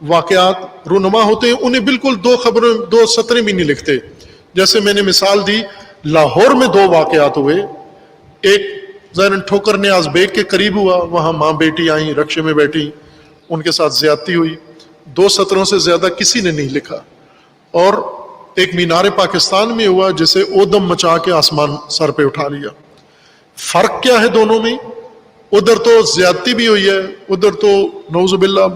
واقعات رونما ہوتے ہیں، انہیں بالکل دو سطریں بھی نہیں لکھتے. جیسے میں نے مثال دی، لاہور میں 2 واقعات ہوئے. ایک ظاہراً ٹھوکر نیاز بیگ کے قریب ہوا، وہاں ماں بیٹی آئیں، رکشے میں بیٹھی، ان کے ساتھ زیادتی ہوئی. 2 سطروں سے زیادہ کسی نے نہیں لکھا. اور ایک مینار پاکستان میں ہوا جسے اودم مچا کے آسمان سر پہ اٹھا لیا. فرق کیا ہے دونوں میں؟ ادھر تو زیادتی بھی ہوئی ہے، ادھر تو نعوذ باللہ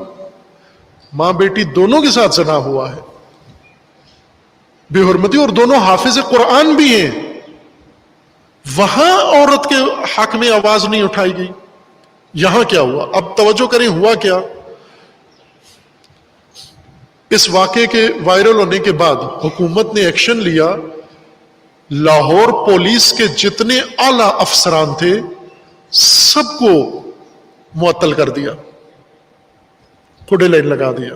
ماں بیٹی دونوں کے ساتھ زنا ہوا ہے، بے حرمتی، اور دونوں حافظ قرآن بھی ہیں. وہاں عورت کے حق میں آواز نہیں اٹھائی گئی. یہاں کیا ہوا؟ اب توجہ کریں ہوا کیا. اس واقعے کے وائرل ہونے کے بعد حکومت نے ایکشن لیا. لاہور پولیس کے جتنے اعلی افسران تھے سب کو معطل کر دیا، کھڑے لائن لگا دیا.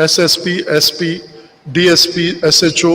SSP, SP, DSP, SHO,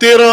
13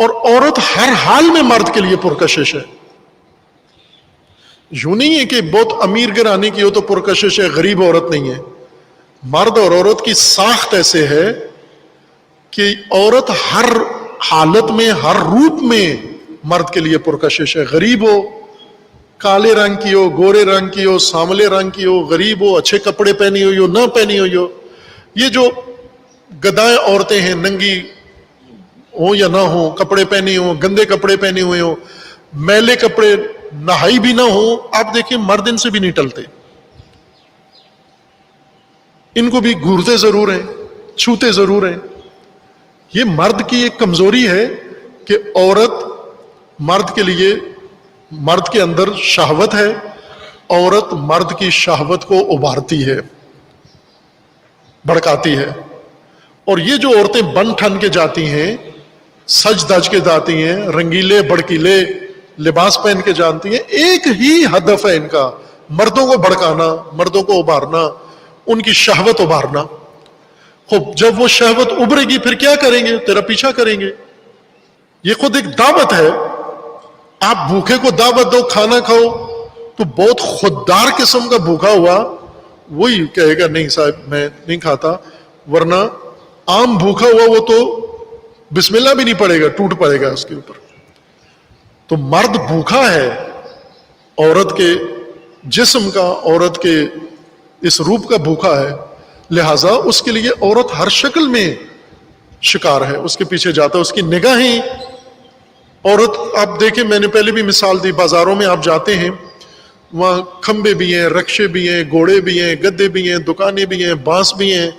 اور عورت ہر حال میں مرد کے لیے پرکشش ہے. یوں نہیں ہے کہ بہت امیر گھرانے کی ہو تو پرکشش ہے، غریب عورت نہیں ہے. مرد اور عورت کی ساخت ایسے ہے کہ عورت ہر حالت میں، ہر روپ میں مرد کے لیے پرکشش ہے. غریب ہو، کالے رنگ کی ہو، گورے رنگ کی ہو، سانولے رنگ کی ہو، غریب ہو، اچھے کپڑے پہنی ہوئی ہو، نہ پہنی ہوئی ہو. یہ جو گدائیں عورتیں ہیں، ننگی ہو یا نہ ہو، کپڑے پہنے ہوں، گندے کپڑے پہنے ہوئے ہوں، میلے کپڑے، نہائی بھی نہ ہو، آپ دیکھیں مرد ان سے بھی نہیں ٹلتے. ان کو بھی گھورتے ضرور ہیں، چھوتے ضرور ہیں. یہ مرد کی ایک کمزوری ہے کہ عورت مرد کے لیے، مرد کے اندر شہوت ہے، عورت مرد کی شہوت کو ابھارتی ہے، بھڑکاتی ہے. اور یہ جو عورتیں بن ٹھن کے جاتی ہیں، سج دج کے جاتی ہیں، رنگیلے بڑکیلے لباس پہن کے جانتی ہیں، ایک ہی ہدف ہے ان کا، مردوں کو بھڑکانا، مردوں کو ابھارنا، ان کی شہوت ابھارنا. خوب جب وہ شہوت ابھرے گی پھر کیا کریں گے؟ تیرا پیچھا کریں گے. یہ خود ایک دعوت ہے. آپ بھوکے کو دعوت دو، کھانا کھاؤ، تو بہت خوددار قسم کا بھوکا ہوا وہی کہے گا نہیں صاحب میں نہیں کھاتا، ورنہ عام بھوکا ہوا وہ تو بسم اللہ بھی نہیں پڑے گا، ٹوٹ پڑے گا اس کے اوپر. تو مرد بھوکا ہے عورت کے جسم کا، عورت کے اس روپ کا بھوکا ہے، لہذا اس کے لیے عورت ہر شکل میں شکار ہے، اس کے پیچھے جاتا ہے. اس کی نگاہیں، عورت آپ دیکھیں، میں نے پہلے بھی مثال دی، بازاروں میں آپ جاتے ہیں وہاں کھمبے بھی ہیں، رکشے بھی ہیں، گھوڑے بھی ہیں، گدے بھی ہیں، دکانیں بھی ہیں، بانس بھی ہیں،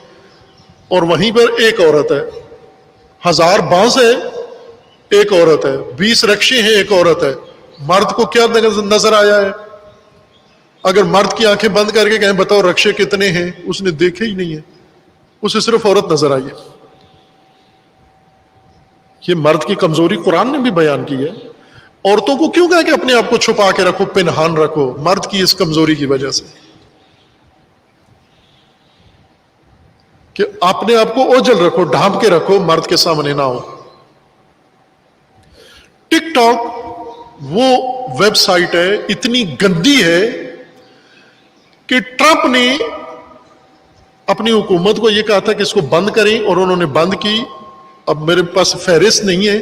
اور وہیں پر ایک عورت ہے. 1000 بانس ہے، ایک عورت ہے. 20 رکشے ہیں، ایک عورت ہے. مرد کو کیا نظر آیا ہے؟ اگر مرد کی آنکھیں بند کر کے کہیں بتاؤ رکشے کتنے ہیں، اس نے دیکھے ہی نہیں ہے، اسے صرف عورت نظر آئی ہے. یہ مرد کی کمزوری قرآن نے بھی بیان کی ہے. عورتوں کو کیوں کہا کہ اپنے آپ کو چھپا کے رکھو، پنہان رکھو؟ مرد کی اس کمزوری کی وجہ سے کہ اپنے آپ کو اوجھل رکھو، ڈھانپ کے رکھو، مرد کے سامنے نہ ہو. ٹک ٹاک وہ ویب سائٹ ہے، اتنی گندی ہے کہ ٹرمپ نے اپنی حکومت کو یہ کہا تھا کہ اس کو بند کریں، اور انہوں نے بند کی. اب میرے پاس فہرست نہیں ہے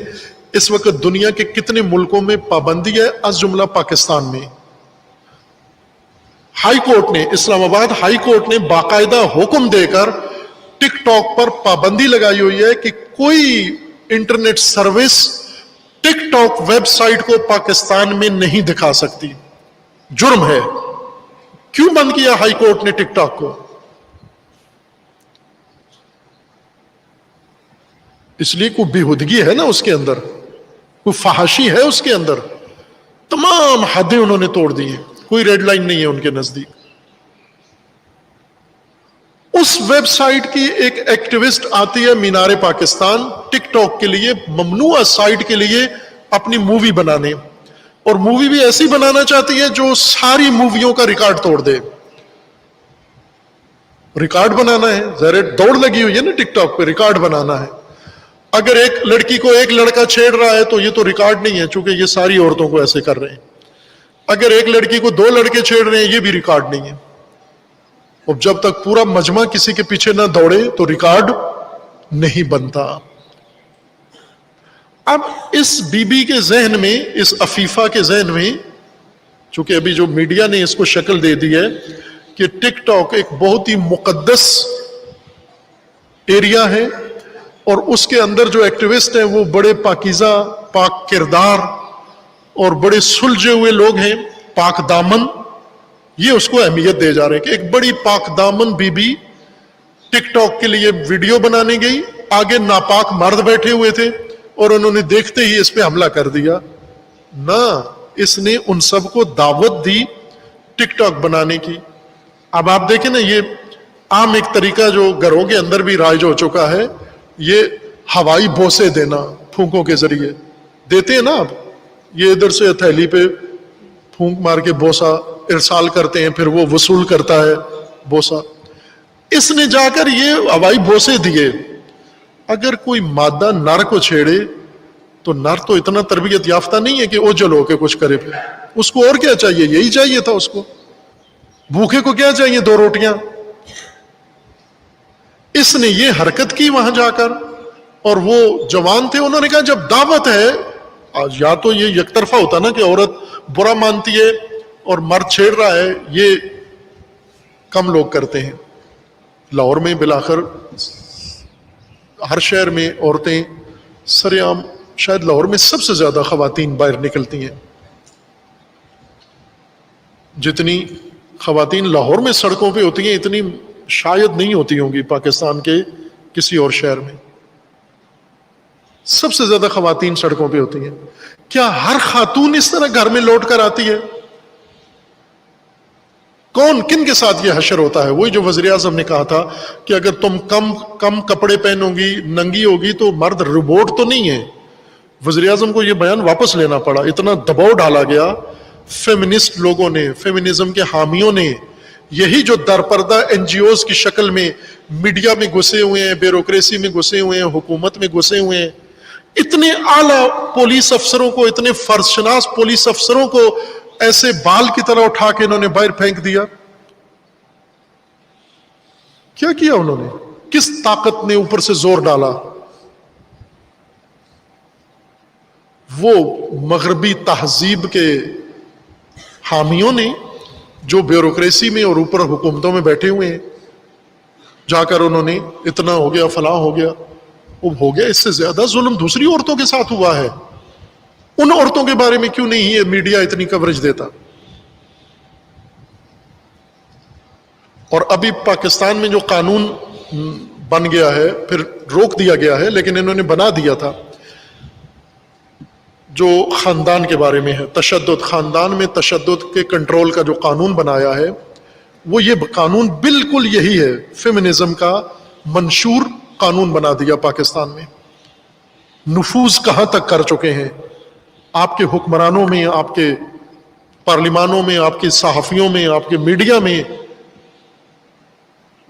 اس وقت دنیا کے کتنے ملکوں میں پابندی ہے، از جملہ پاکستان میں. ہائی کورٹ نے، اسلام آباد ہائی کورٹ نے باقاعدہ حکم دے کر ٹک ٹاک پر پابندی لگائی ہوئی ہے کہ کوئی انٹرنیٹ سروس ٹک ٹاک ویب سائٹ کو پاکستان میں نہیں دکھا سکتی. جرم ہے. کیوں بند کیا ہائی کورٹ نے ٹک ٹاک کو؟ اس لیے کوئی بےہودگی ہے نا اس کے اندر، کوئی فحاشی ہے اس کے اندر. تمام حدیں انہوں نے توڑ دی ہیں، کوئی ریڈ لائن نہیں ہے ان کے نزدیک. اس ویب سائٹ کی ایک ایکٹیوسٹ آتی ہے مینار پاکستان، ٹک ٹاک کے لیے ممنوع سائٹ کے لیے اپنی مووی بنانے، اور مووی بھی ایسی بنانا چاہتی ہے جو ساری موویوں کا ریکارڈ توڑ دے. ریکارڈ بنانا ہے، ذرا دوڑ لگی ہوئی ہے نا ٹک ٹاک پہ، ریکارڈ بنانا ہے. اگر ایک لڑکی کو ایک لڑکا چھیڑ رہا ہے تو یہ تو ریکارڈ نہیں ہے، چونکہ یہ ساری عورتوں کو ایسے کر رہے ہیں. اگر ایک لڑکی کو 2 لڑکے چھیڑ رہے ہیں، یہ بھی ریکارڈ نہیں ہے. اور جب تک پورا مجمع کسی کے پیچھے نہ دوڑے تو ریکارڈ نہیں بنتا. اب اس بی بی کے ذہن میں، اس عفیفہ کے ذہن میں، چونکہ ابھی جو میڈیا نے اس کو شکل دے دی ہے کہ ٹک ٹاک ایک بہت ہی مقدس ایریا ہے، اور اس کے اندر جو ایکٹیوسٹ ہیں وہ بڑے پاکیزہ، پاک کردار اور بڑے سلجھے ہوئے لوگ ہیں، پاک دامن. یہ اس کو اہمیت دے جا رہے ہیں کہ ایک بڑی پاک دامن بی بی ٹک ٹاک کے لیے ویڈیو بنانے گئی، آگے ناپاک مرد بیٹھے ہوئے تھے اور انہوں نے دیکھتے ہی اس پہ حملہ کر دیا. نہ، اس نے ان سب کو دعوت دی ٹک ٹاک بنانے کی. اب آپ دیکھیں نا، یہ عام ایک طریقہ جو گھروں کے اندر بھی رائج ہو چکا ہے، یہ ہوائی بوسے دینا، پھونکوں کے ذریعے دیتے ہیں نا آپ. یہ ادھر سے ہتھیلی پہ پھونک مار کے بوسا ارسال کرتے ہیں، پھر وہ وصول کرتا ہے بوسا. اس نے جا کر یہ ہوائی بوسے دیے. اگر کوئی مادہ نر کو چھیڑے تو نر تو اتنا تربیت یافتہ نہیں ہے کہ اوجل ہو کے کچھ کرے پھر. اس کو اور کیا چاہیے؟ یہی چاہیے تھا اس کو. بھوکے کو کیا چاہیے؟ 2 روٹیاں. اس نے یہ حرکت کی وہاں جا کر, اور وہ جوان تھے, انہوں نے کہا جب دعوت ہے, یا تو یہ یک طرفہ ہوتا نا کہ عورت برا مانتی ہے اور مرد چھیڑ رہا ہے, یہ کم لوگ کرتے ہیں. لاہور میں بالآخر ہر شہر میں عورتیں سر عام, شاید لاہور میں سب سے زیادہ خواتین باہر نکلتی ہیں. جتنی خواتین لاہور میں سڑکوں پہ ہوتی ہیں اتنی شاید نہیں ہوتی ہوں گی پاکستان کے کسی اور شہر میں. سب سے زیادہ خواتین سڑکوں پہ ہوتی ہیں. کیا ہر خاتون اس طرح گھر میں لوٹ کر آتی ہے؟ کون کن کے ساتھ یہ حشر ہوتا ہے؟ وہی جو وزیر اعظم نے کہا تھا کہ اگر تم کم کپڑے پہنو گی, ننگی ہوگی, تو مرد روبوٹ تو نہیں ہے. وزیر اعظم کو یہ بیان واپس لینا پڑا, اتنا دباؤ ڈالا گیا فیمنسٹ لوگوں نے, فیمنزم کے حامیوں نے. یہی جو درپردہ این جی اوز کی شکل میں میڈیا میں گھسے ہوئے ہیں, بیوروکریسی میں گھسے ہوئے ہیں, حکومت میں گھسے ہوئے ہیں, اتنے اعلیٰ پولیس افسروں کو, اتنے فرض شناس پولیس افسروں کو ایسے بال کی طرح اٹھا کے انہوں نے باہر پھینک دیا. کیا کیا انہوں نے؟ کس طاقت نے اوپر سے زور ڈالا؟ وہ مغربی تہذیب کے حامیوں نے جو بیوروکریسی میں اور اوپر حکومتوں میں بیٹھے ہوئے ہیں. جا کر انہوں نے اتنا ہو گیا, فلاں ہو گیا. وہ ہو گیا. اس سے زیادہ ظلم دوسری عورتوں کے ساتھ ہوا ہے. ان عورتوں کے بارے میں کیوں نہیں یہ میڈیا اتنی کوریج دیتا؟ اور ابھی پاکستان میں جو قانون بن گیا ہے, پھر روک دیا گیا ہے, لیکن انہوں نے بنا دیا تھا, جو خاندان کے بارے میں ہے, تشدد, خاندان میں تشدد کے کنٹرول کا جو قانون بنایا ہے, وہ یہ قانون بالکل یہی ہے, فیمنزم کا منشور قانون بنا دیا پاکستان میں. نفوذ کہاں تک کر چکے ہیں آپ کے حکمرانوں میں, آپ کے پارلیمانوں میں, آپ کے صحافیوں میں, آپ کے میڈیا میں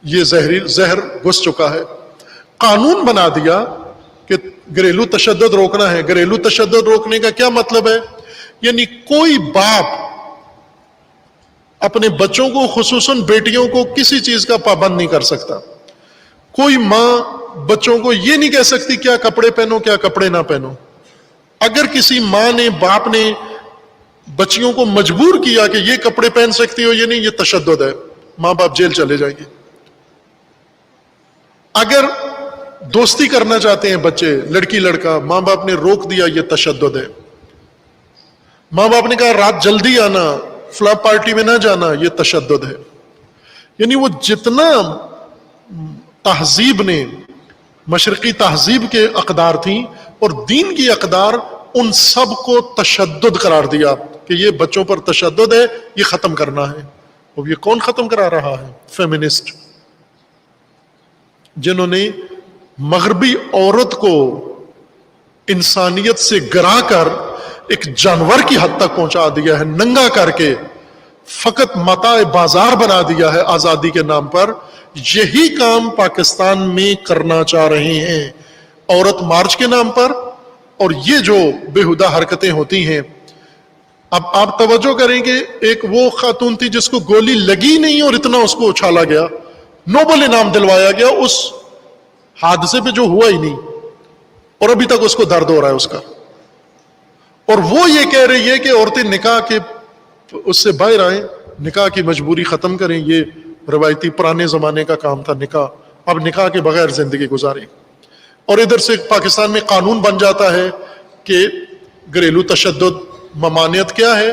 یہ زہر گھس چکا ہے. قانون بنا دیا کہ گھریلو تشدد روکنا ہے. گھریلو تشدد روکنے کا کیا مطلب ہے؟ یعنی کوئی باپ اپنے بچوں کو, خصوصاً بیٹیوں کو, کسی چیز کا پابند نہیں کر سکتا. کوئی ماں بچوں کو یہ نہیں کہہ سکتی کیا کپڑے پہنو, کیا کپڑے نہ پہنو. اگر کسی ماں نے, باپ نے بچیوں کو مجبور کیا کہ یہ کپڑے پہن سکتی ہو, یہ نہیں, یہ تشدد ہے, ماں باپ جیل چلے جائیں گے. اگر دوستی کرنا چاہتے ہیں بچے, لڑکی لڑکا, ماں باپ نے روک دیا, یہ تشدد ہے. ماں باپ نے کہا رات جلدی آنا, فلاں پارٹی میں نہ جانا, یہ تشدد ہے. یعنی وہ جتنا تہذیب نے, مشرقی تہذیب کے اقدار تھیں اور دین کی اقدار, ان سب کو تشدد قرار دیا کہ یہ بچوں پر تشدد ہے, یہ ختم کرنا ہے. اور یہ کون ختم کرا رہا ہے؟ فیمنسٹ, جنہوں نے مغربی عورت کو انسانیت سے گرا کر ایک جانور کی حد تک پہنچا دیا ہے, ننگا کر کے فقط متاع بازار بنا دیا ہے آزادی کے نام پر. یہی کام پاکستان میں کرنا چاہ رہے ہیں عورت مارچ کے نام پر, اور یہ جو بےہودہ حرکتیں ہوتی ہیں. اب آپ توجہ کریں کہ ایک وہ خاتون تھی جس کو گولی لگی نہیں اور اتنا اس کو اچھالا گیا, نوبل انعام دلوایا گیا اس حادثے پہ جو ہوا ہی نہیں, اور ابھی تک اس کو درد ہو رہا ہے اس کا. اور وہ یہ کہہ رہی ہے کہ عورتیں نکاح کے اس سے باہر آئیں, نکاح کی مجبوری ختم کریں. یہ روایتی پرانے زمانے کا کام تھا نکاح, اب نکاح کے بغیر زندگی گزاریں. اور ادھر سے پاکستان میں قانون بن جاتا ہے کہ گھریلو تشدد ممانعت کیا ہے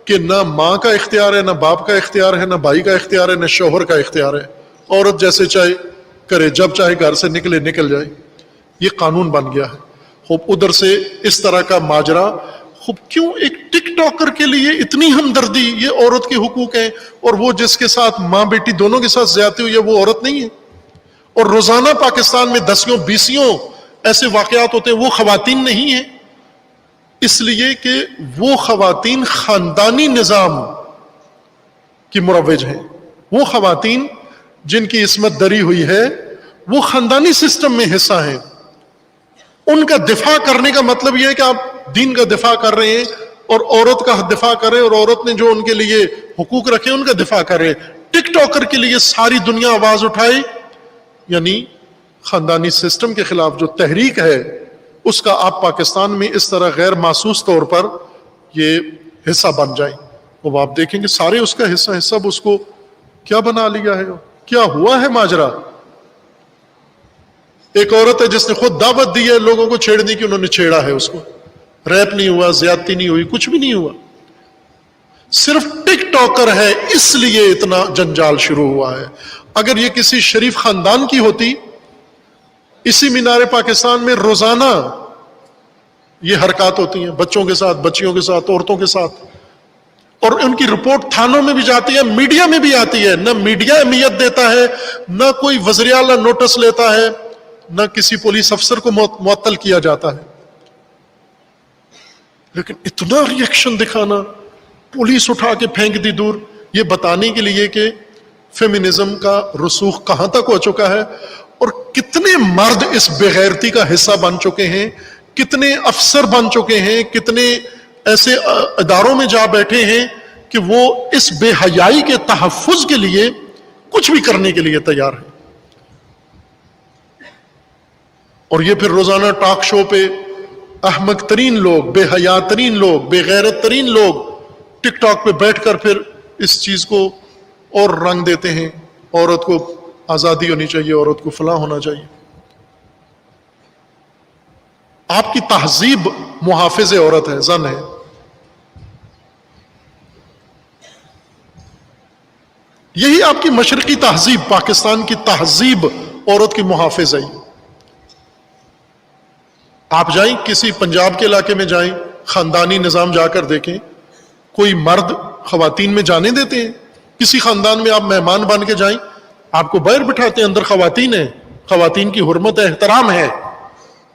کہ نہ ماں کا اختیار ہے, نہ باپ کا اختیار ہے, نہ بھائی کا اختیار ہے, نہ شوہر کا اختیار ہے. عورت جیسے چاہے کرے, جب چاہے گھر سے نکلے نکل جائے. یہ قانون بن گیا ہے. خوب ادھر سے اس طرح کا ماجرا. خوب کیوں ایک ٹک ٹاکر کے لیے اتنی ہمدردی؟ یہ عورت کے حقوق ہیں, اور وہ جس کے ساتھ ماں بیٹی دونوں کے ساتھ زیادتی ہوئی ہے وہ عورت نہیں ہے. اور روزانہ پاکستان میں 10-20 ایسے واقعات ہوتے ہیں, وہ خواتین نہیں ہیں. اس لیے کہ وہ خواتین خاندانی نظام کی مروج ہیں. وہ خواتین جن کی عصمت دری ہوئی ہے وہ خاندانی سسٹم میں حصہ ہیں. ان کا دفاع کرنے کا مطلب یہ ہے کہ آپ دین کا دفاع کر رہے ہیں اور عورت کا دفاع کر رہے ہیں، اور عورت نے جو ان کے لیے حقوق رکھے ان کا دفاع کر رہے ہیں۔ ٹک ٹاکر کے لیے ساری دنیا آواز اٹھائے، یعنی خاندانی سسٹم کے خلاف جو تحریک ہے اس کا آپ پاکستان میں اس طرح غیر محسوس طور پر یہ حصہ بن جائیں، اب آپ دیکھیں گے سارے اس کا حصہ سب اس کو کیا بنا لیا ہے، کیا ہوا ہے ماجرا۔ ایک عورت ہے جس نے خود دعوت دی ہے لوگوں کو چھیڑنے کی، انہوں نے چھیڑا ہے اس کو، ریپ نہیں ہوا، زیادتی نہیں ہوئی، کچھ بھی نہیں ہوا، صرف ٹک ٹاکر ہے اس لیے اتنا جنجال شروع ہوا ہے۔ اگر یہ کسی شریف خاندان کی ہوتی، اسی مینار پاکستان میں روزانہ یہ حرکات ہوتی ہیں بچوں کے ساتھ، بچیوں کے ساتھ، عورتوں کے ساتھ، اور ان کی رپورٹ تھانوں میں بھی جاتی ہے، میڈیا میں بھی آتی ہے، نہ میڈیا اہمیت دیتا ہے، نہ کوئی وزیر اعلیٰ نوٹس لیتا ہے، نہ کسی پولیس افسر کو معطل کیا جاتا ہے۔ لیکن اتنا ری ایکشن دکھانا، پولیس اٹھا کے پھینک دی دور، یہ بتانے کے لیے کہ فیمنزم کا رسوخ کہاں تک ہو چکا ہے، اور کتنے مرد اس بےغیرتی کا حصہ بن چکے ہیں، کتنے افسر بن چکے ہیں، کتنے ایسے اداروں میں جا بیٹھے ہیں کہ وہ اس بے حیائی کے تحفظ کے لیے کچھ بھی کرنے کے لیے تیار ہیں۔ اور یہ پھر روزانہ ٹاک شو پہ احمق ترین لوگ، بے حیا ترین لوگ، بے غیرت ترین لوگ ٹک ٹاک پہ بیٹھ کر پھر اس چیز کو اور رنگ دیتے ہیں، عورت کو آزادی ہونی چاہیے، عورت کو فلاں ہونا چاہیے۔ آپ کی تہذیب محافظ عورت ہے، زن ہے۔ یہی آپ کی مشرقی تہذیب، پاکستان کی تہذیب عورت کی محافظ ہے۔ آپ جائیں کسی پنجاب کے علاقے میں جائیں، خاندانی نظام جا کر دیکھیں، کوئی مرد خواتین میں جانے دیتے ہیں؟ کسی خاندان میں آپ مہمان بن کے جائیں، آپ کو باہر بٹھاتے ہیں، اندر خواتین ہیں، خواتین کی حرمت ہے، احترام ہے۔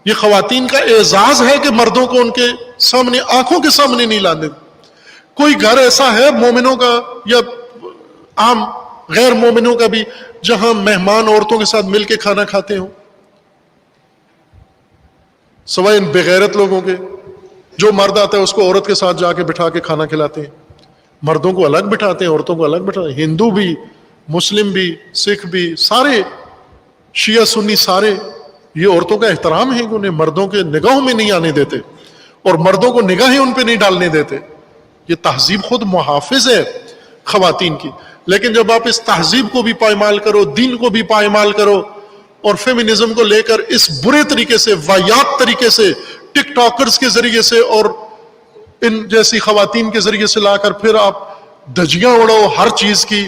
یہ خواتین کا اعزاز ہے کہ مردوں کو ان کے سامنے، آنکھوں کے سامنے نہیں لانے۔ کوئی گھر ایسا ہے مومنوں کا یا عام غیر مومنوں کا بھی جہاں مہمان عورتوں کے ساتھ مل کے کھانا کھاتے ہوں؟ سوائے ان بغیرت لوگوں کے، جو مرد آتا ہے اس کو عورت کے ساتھ جا کے بٹھا کے کھانا کھلاتے ہیں، مردوں کو الگ بٹھاتے ہیں، عورتوں کو الگ بٹھاتے ہیں۔ ہندو بھی، مسلم بھی، سکھ بھی، سارے شیعہ سنی سارے یہ عورتوں کا احترام ہے کہ انہیں مردوں کے نگاہوں میں نہیں آنے دیتے اور مردوں کو نگاہیں ان پہ نہیں ڈالنے دیتے۔ یہ تہذیب خود محافظ ہے خواتین کی۔ لیکن جب آپ اس تہذیب کو بھی پائمال کرو، دین کو بھی پائمال کرو، اور فیمنزم کو لے کر اس برے طریقے سے، واہیات طریقے سے، ٹک ٹاکرز کے ذریعے سے اور ان جیسی خواتین کے ذریعے سے لا کر پھر آپ دھجیاں اڑاؤ ہر چیز کی،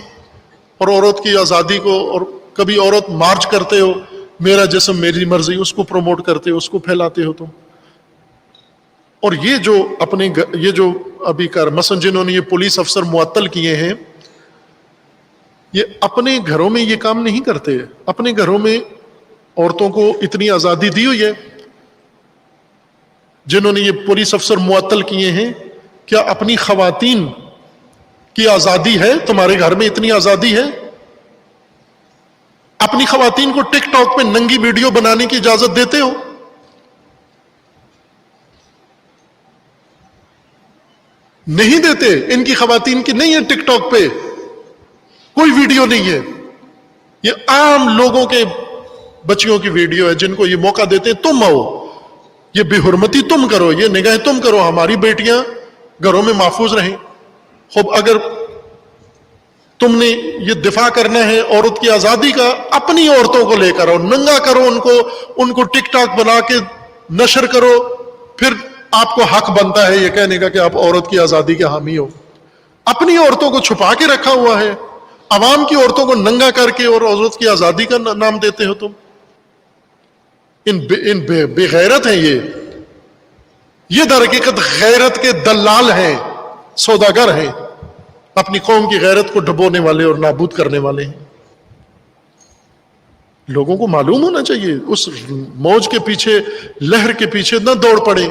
اور عورت کی آزادی کو، اور کبھی عورت مارچ کرتے ہو، میرا جسم میری مرضی، اس کو پروموٹ کرتے ہو، اس کو پھیلاتے ہو تم۔ اور یہ جو اپنے یہ جو ابھی مثلا جنہوں نے یہ پولیس افسر معطل کیے ہیں، یہ اپنے گھروں میں یہ کام نہیں کرتے۔ اپنے گھروں میں عورتوں کو اتنی آزادی دی ہوئی ہے، جنہوں نے یہ پولیس افسر معطل کیے ہیں، کیا اپنی خواتین کی آزادی ہے؟ تمہارے گھر میں اتنی آزادی ہے؟ اپنی خواتین کو ٹک ٹاک پہ ننگی ویڈیو بنانے کی اجازت دیتے ہو؟ نہیں دیتے۔ ان کی خواتین کی نہیں ہے ٹک ٹاک پہ کوئی ویڈیو نہیں ہے، یہ عام لوگوں کے بچیوں کی ویڈیو ہے جن کو یہ موقع دیتے ہیں تم آؤ، یہ بے حرمتی تم کرو، یہ نگاہیں تم کرو، ہماری بیٹیاں گھروں میں محفوظ رہیں۔ خوب اگر تم نے یہ دفاع کرنا ہے عورت کی آزادی کا، اپنی عورتوں کو لے کر آؤ، ننگا کرو ان کو ٹک ٹاک بنا کے نشر کرو، پھر آپ کو حق بنتا ہے یہ کہنے کا کہ آپ عورت کی آزادی کے حامی ہو۔ اپنی عورتوں کو چھپا کے رکھا ہوا ہے، عوام کی عورتوں کو ننگا کر کے اور عورت کی آزادی کا نام دیتے ہو تم۔ ان بے غیرت ہیں یہ در حقیقت غیرت کے دلال ہیں، سوداگر ہیں، اپنی قوم کی غیرت کو ڈبونے والے اور نابود کرنے والے ہیں۔ لوگوں کو معلوم ہونا چاہیے، اس موج کے پیچھے، لہر کے پیچھے نہ دوڑ پڑے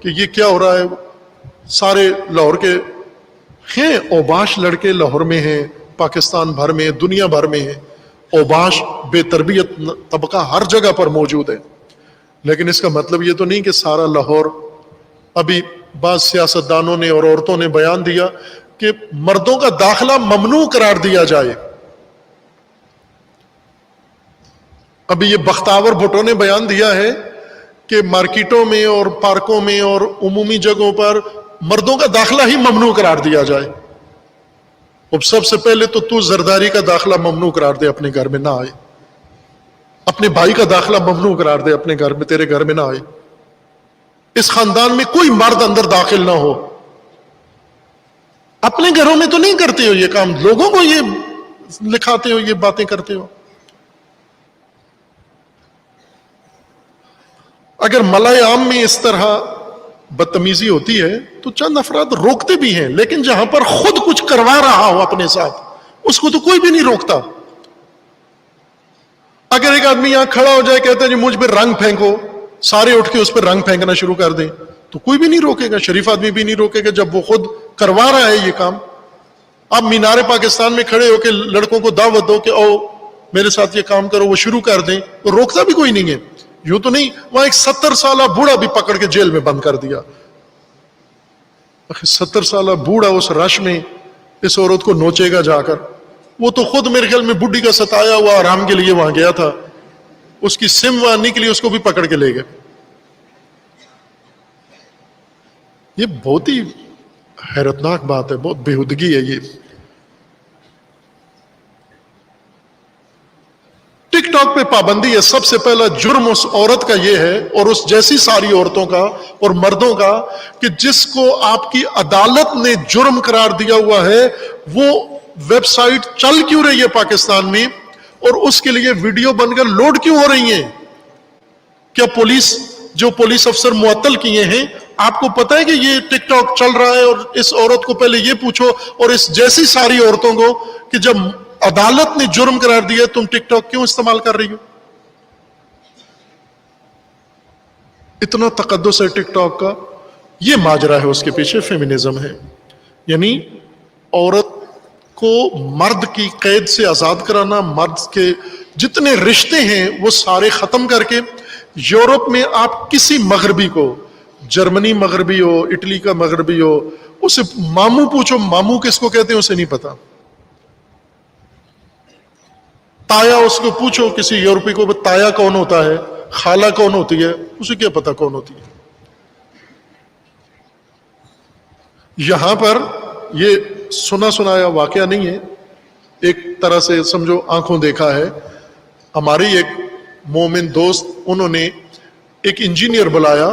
کہ یہ کیا ہو رہا ہے۔ سارے لاہور کے ہیں اوباش لڑکے، لاہور میں ہیں، پاکستان بھر میں، دنیا بھر میں ہیں، اوباش بے تربیت طبقہ ہر جگہ پر موجود ہے، لیکن اس کا مطلب یہ تو نہیں کہ سارا لاہور، ابھی بعض سیاستدانوں نے اور عورتوں نے بیان دیا کہ مردوں کا داخلہ ممنوع قرار دیا جائے. ابھی یہ بختاور بھٹو نے بیان دیا ہے کہ مارکیٹوں میں اور پارکوں میں اور عمومی جگہوں پر مردوں کا داخلہ ہی ممنوع قرار دیا جائے. اب سب سے پہلے تو زرداری کا داخلہ ممنوع قرار دے، اپنے گھر میں نہ آئے. اپنے بھائی کا داخلہ ممنوع قرار دے، اپنے گھر میں، تیرے گھر میں نہ آئے. اس خاندان میں کوئی مرد اندر داخل نہ ہو. اپنے گھروں میں تو نہیں کرتے ہو یہ کام، لوگوں کو یہ لکھاتے ہو، یہ باتیں کرتے ہو. اگر ملائے عام میں اس طرح بدتمیزی ہوتی ہے تو چند افراد روکتے بھی ہیں، لیکن جہاں پر خود کچھ کروا رہا ہو اپنے ساتھ، اس کو تو کوئی بھی نہیں روکتا. اگر ایک آدمی یہاں کھڑا ہو جائے، کہتا ہے جی مجھ پہ رنگ پھینکو، سارے اٹھ کے اس پہ رنگ پھینکنا شروع کر دیں، تو کوئی بھی نہیں روکے گا. شریف آدمی بھی نہیں روکے گا جب وہ خود کروا رہا ہے یہ کام. آپ مینار پاکستان میں کھڑے ہو کے لڑکوں کو دعوت دو کہ او میرے ساتھ یہ کام کرو، وہ شروع کر دیں، تو روکتا بھی کوئی نہیں ہے. یوں تو نہیں، وہاں ایک 70 سالہ بوڑھا بھی پکڑ کے جیل میں بند کر دیا. 70 سالہ بوڑھا اس رش میں اس عورت کو نوچے گا جا کر. وہ تو خود میرے خیال میں بڈھی کا ستایا ہوا آرام کے لیے وہاں گیا تھا، اس کی سم وہاں نکلی، اس کو بھی پکڑ کے لے گئے. یہ بہت ہی حیرتناک بات ہے، بہت بےہودگی ہے یہ. ٹک ٹاک پہ پابندی ہے. سب سے پہلا جرم اس عورت کا یہ ہے، اور اس جیسی ساری عورتوں کا اور مردوں کا، کہ جس کو آپ کی عدالت نے جرم قرار دیا ہوا ہے، وہ ویب سائٹ چل کیوں رہی ہے پاکستان میں، اور اس کے لیے ویڈیو بن کر لوڈ کیوں ہو رہی ہیں. کیا جو پولیس افسر معطل کیے ہیں، آپ کو پتا ہے کہ یہ ٹک ٹاک چل رہا ہے؟ اور اس عورت کو پہلے یہ پوچھو، اور اس جیسی ساری عورتوں کو، کہ جب عدالت نے جرم قرار دیا تم ٹک ٹاک کیوں استعمال کر رہی ہو؟ اتنا تقدس ہے ٹک ٹاک کا. یہ ماجرا ہے، اس کے پیچھے فیمنزم ہے. یعنی عورت کو مرد کی قید سے آزاد کرانا، مرد کے جتنے رشتے ہیں وہ سارے ختم کر کے. یورپ میں آپ کسی مغربی کو، جرمنی مغربی ہو، اٹلی کا مغربی ہو، اسے ماموں پوچھو، ماموں کس کو کہتے ہیں اسے نہیں پتا. تایا اس کو پوچھو کسی یورپی کو، تایا کون ہوتا ہے، خالہ کون ہوتی ہے، اسے کیا پتا کون ہوتی ہے. یہاں پر یہ سنا سنایا واقعہ نہیں ہے، ایک طرح سے سمجھو آنکھوں دیکھا ہے. ہماری ایک مومن دوست، انہوں نے ایک انجینئر بلایا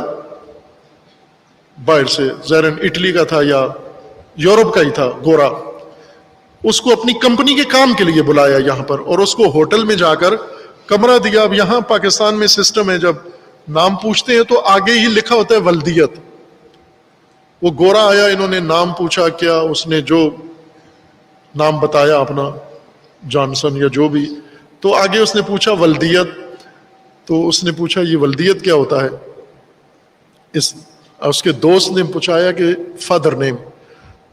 باہر سے، ظاہراً اٹلی کا تھا یا یورپ کا ہی تھا، گورا. اس کو اپنی کمپنی کے کام کے لیے بلایا یہاں پر، اور اس کو ہوٹل میں جا کر کمرہ دیا. اب یہاں پاکستان میں سسٹم ہے، جب نام پوچھتے ہیں تو آگے ہی لکھا ہوتا ہے ولدیت. وہ گورا آیا، انہوں نے نام پوچھا، کیا اس نے جو نام بتایا اپنا، جانسن یا جو بھی، تو آگے اس نے پوچھا ولدیت. تو اس نے پوچھا یہ ولدیت کیا ہوتا ہے. اس کے دوست نے پوچھایا کہ فادر نیم،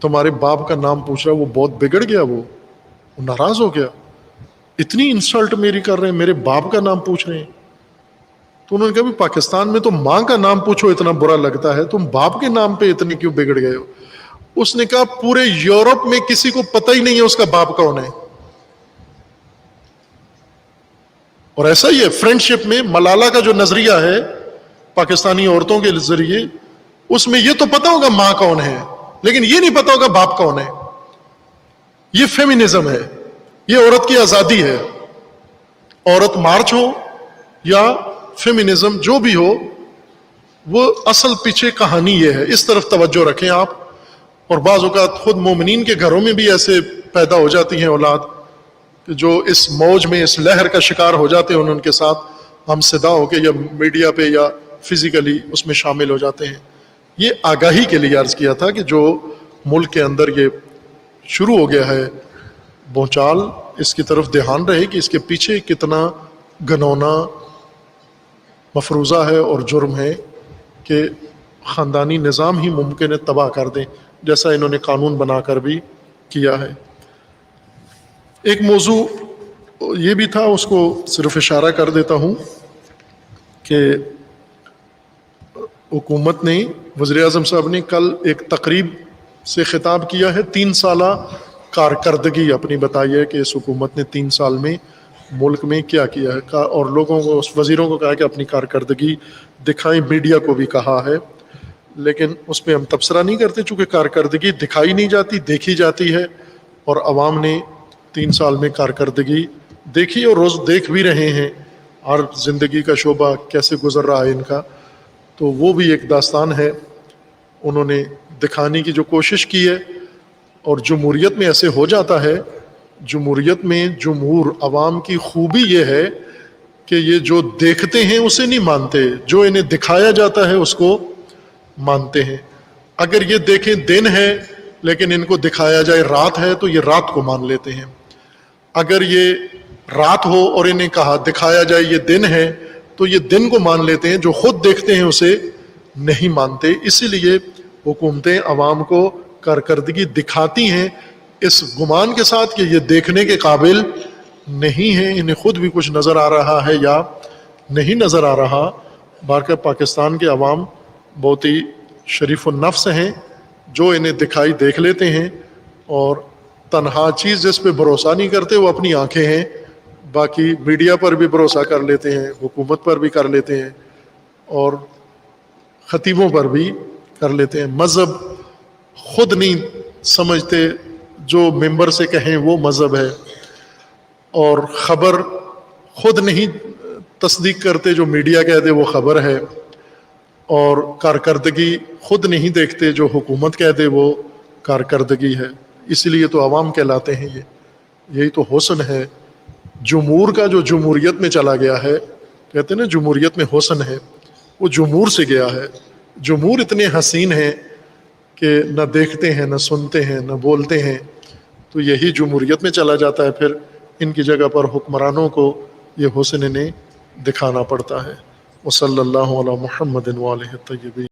تمہارے باپ کا نام پوچھ رہا. وہ بہت بگڑ گیا، وہ ناراض ہو گیا، اتنی انسلٹ میری کر رہے ہیں، میرے باپ کا نام پوچھ رہے ہیں. تو انہوں نے کہا پاکستان میں تو ماں کا نام پوچھو اتنا برا لگتا ہے، تم باپ کے نام پہ اتنے کیوں بگڑ گئے ہو. اس نے کہا پورے یورپ میں کسی کو پتہ ہی نہیں ہے اس کا باپ کون ہے. اور ایسا ہی ہے فرینڈ شپ میں. ملالہ کا جو نظریہ ہے پاکستانی عورتوں کے ذریعے، اس میں یہ تو پتا ہوگا ماں کون ہے، لیکن یہ نہیں پتا ہوگا باپ کون ہے. یہ فیمنزم ہے، یہ عورت کی آزادی ہے. عورت مارچ ہو یا فیمنزم جو بھی ہو، وہ اصل پیچھے کہانی یہ ہے. اس طرف توجہ رکھیں آپ. اور بعض اوقات خود مومنین کے گھروں میں بھی ایسے پیدا ہو جاتی ہیں اولاد کہ جو اس موج میں، اس لہر کا شکار ہو جاتے ہیں، ان کے ساتھ ہم صدا ہو کے یا میڈیا پہ یا فزیکلی اس میں شامل ہو جاتے ہیں. یہ آگاہی کے لیے عرض کیا تھا کہ جو ملک کے اندر یہ شروع ہو گیا ہے بھونچال، اس کی طرف دھیان رہے کہ اس کے پیچھے کتنا گھنونا مفروضہ ہے اور جرم ہے کہ خاندانی نظام ہی ممکن ہے تباہ کر دیں، جیسا انہوں نے قانون بنا کر بھی کیا ہے. ایک موضوع یہ بھی تھا، اس کو صرف اشارہ کر دیتا ہوں کہ حکومت نے، وزیر اعظم صاحب نے کل ایک تقریب سے خطاب کیا ہے، 3 سالہ کارکردگی اپنی بتائی ہے کہ اس حکومت نے 3 سال میں ملک میں کیا کیا ہے، اور لوگوں کو، وزیروں کو کہا کہ اپنی کارکردگی دکھائیں، میڈیا کو بھی کہا ہے، لیکن اس پہ ہم تبصرہ نہیں کرتے چونکہ کارکردگی دکھائی نہیں جاتی، دیکھی جاتی ہے، اور عوام نے 3 سال میں کارکردگی دیکھی اور روز دیکھ بھی رہے ہیں، اور زندگی کا شعبہ کیسے گزر رہا ہے ان کا، تو وہ بھی ایک داستان ہے انہوں نے دکھانے کی جو کوشش کی ہے۔ اور جمہوریت میں ایسے ہو جاتا ہے، جمہوریت میں جمہور عوام کی خوبی یہ ہے کہ یہ جو دیکھتے ہیں اسے نہیں مانتے، جو انہیں دکھایا جاتا ہے اس کو مانتے ہیں۔ اگر یہ دیکھیں دن ہے لیکن ان کو دکھایا جائے رات ہے تو یہ رات کو مان لیتے ہیں، اگر یہ رات ہو اور انہیں کہا دکھایا جائے یہ دن ہے تو یہ دن کو مان لیتے ہیں، جو خود دیکھتے ہیں اسے نہیں مانتے۔ اسی لیے حکومتیں عوام کو کارکردگی دکھاتی ہیں اس گمان کے ساتھ کہ یہ دیکھنے کے قابل نہیں ہیں، انہیں خود بھی کچھ نظر آ رہا ہے یا نہیں نظر آ رہا۔ باقی پاکستان کے عوام بہت ہی شریف النفس ہیں، جو انہیں دکھائی دیکھ لیتے ہیں، اور تنہا چیز جس پہ بھروسہ نہیں کرتے وہ اپنی آنکھیں ہیں، باقی میڈیا پر بھی بھروسہ کر لیتے ہیں، حکومت پر بھی کر لیتے ہیں، اور خطیبوں پر بھی کر لیتے ہیں۔ مذہب خود نہیں سمجھتے، جو ممبر سے کہیں وہ مذہب ہے، اور خبر خود نہیں تصدیق کرتے، جو میڈیا کہہ دے وہ خبر ہے، اور کارکردگی خود نہیں دیکھتے، جو حکومت کہہ دے وہ کارکردگی ہے۔ اس لیے تو عوام کہلاتے ہیں۔ یہی تو حسن ہے جمہور کا، جو جمہوریت میں چلا گیا ہے، کہتے ہیں نا جمہوریت میں حسن ہے، وہ جمہور سے گیا ہے۔ جمہور اتنے حسین ہیں کہ نہ دیکھتے ہیں، نہ سنتے ہیں، نہ بولتے ہیں، تو یہی جمہوریت میں چلا جاتا ہے، پھر ان کی جگہ پر حکمرانوں کو یہ حسن انہیں دکھانا پڑتا ہے۔ وصلی اللہ علی محمد وآلہ الطیبین۔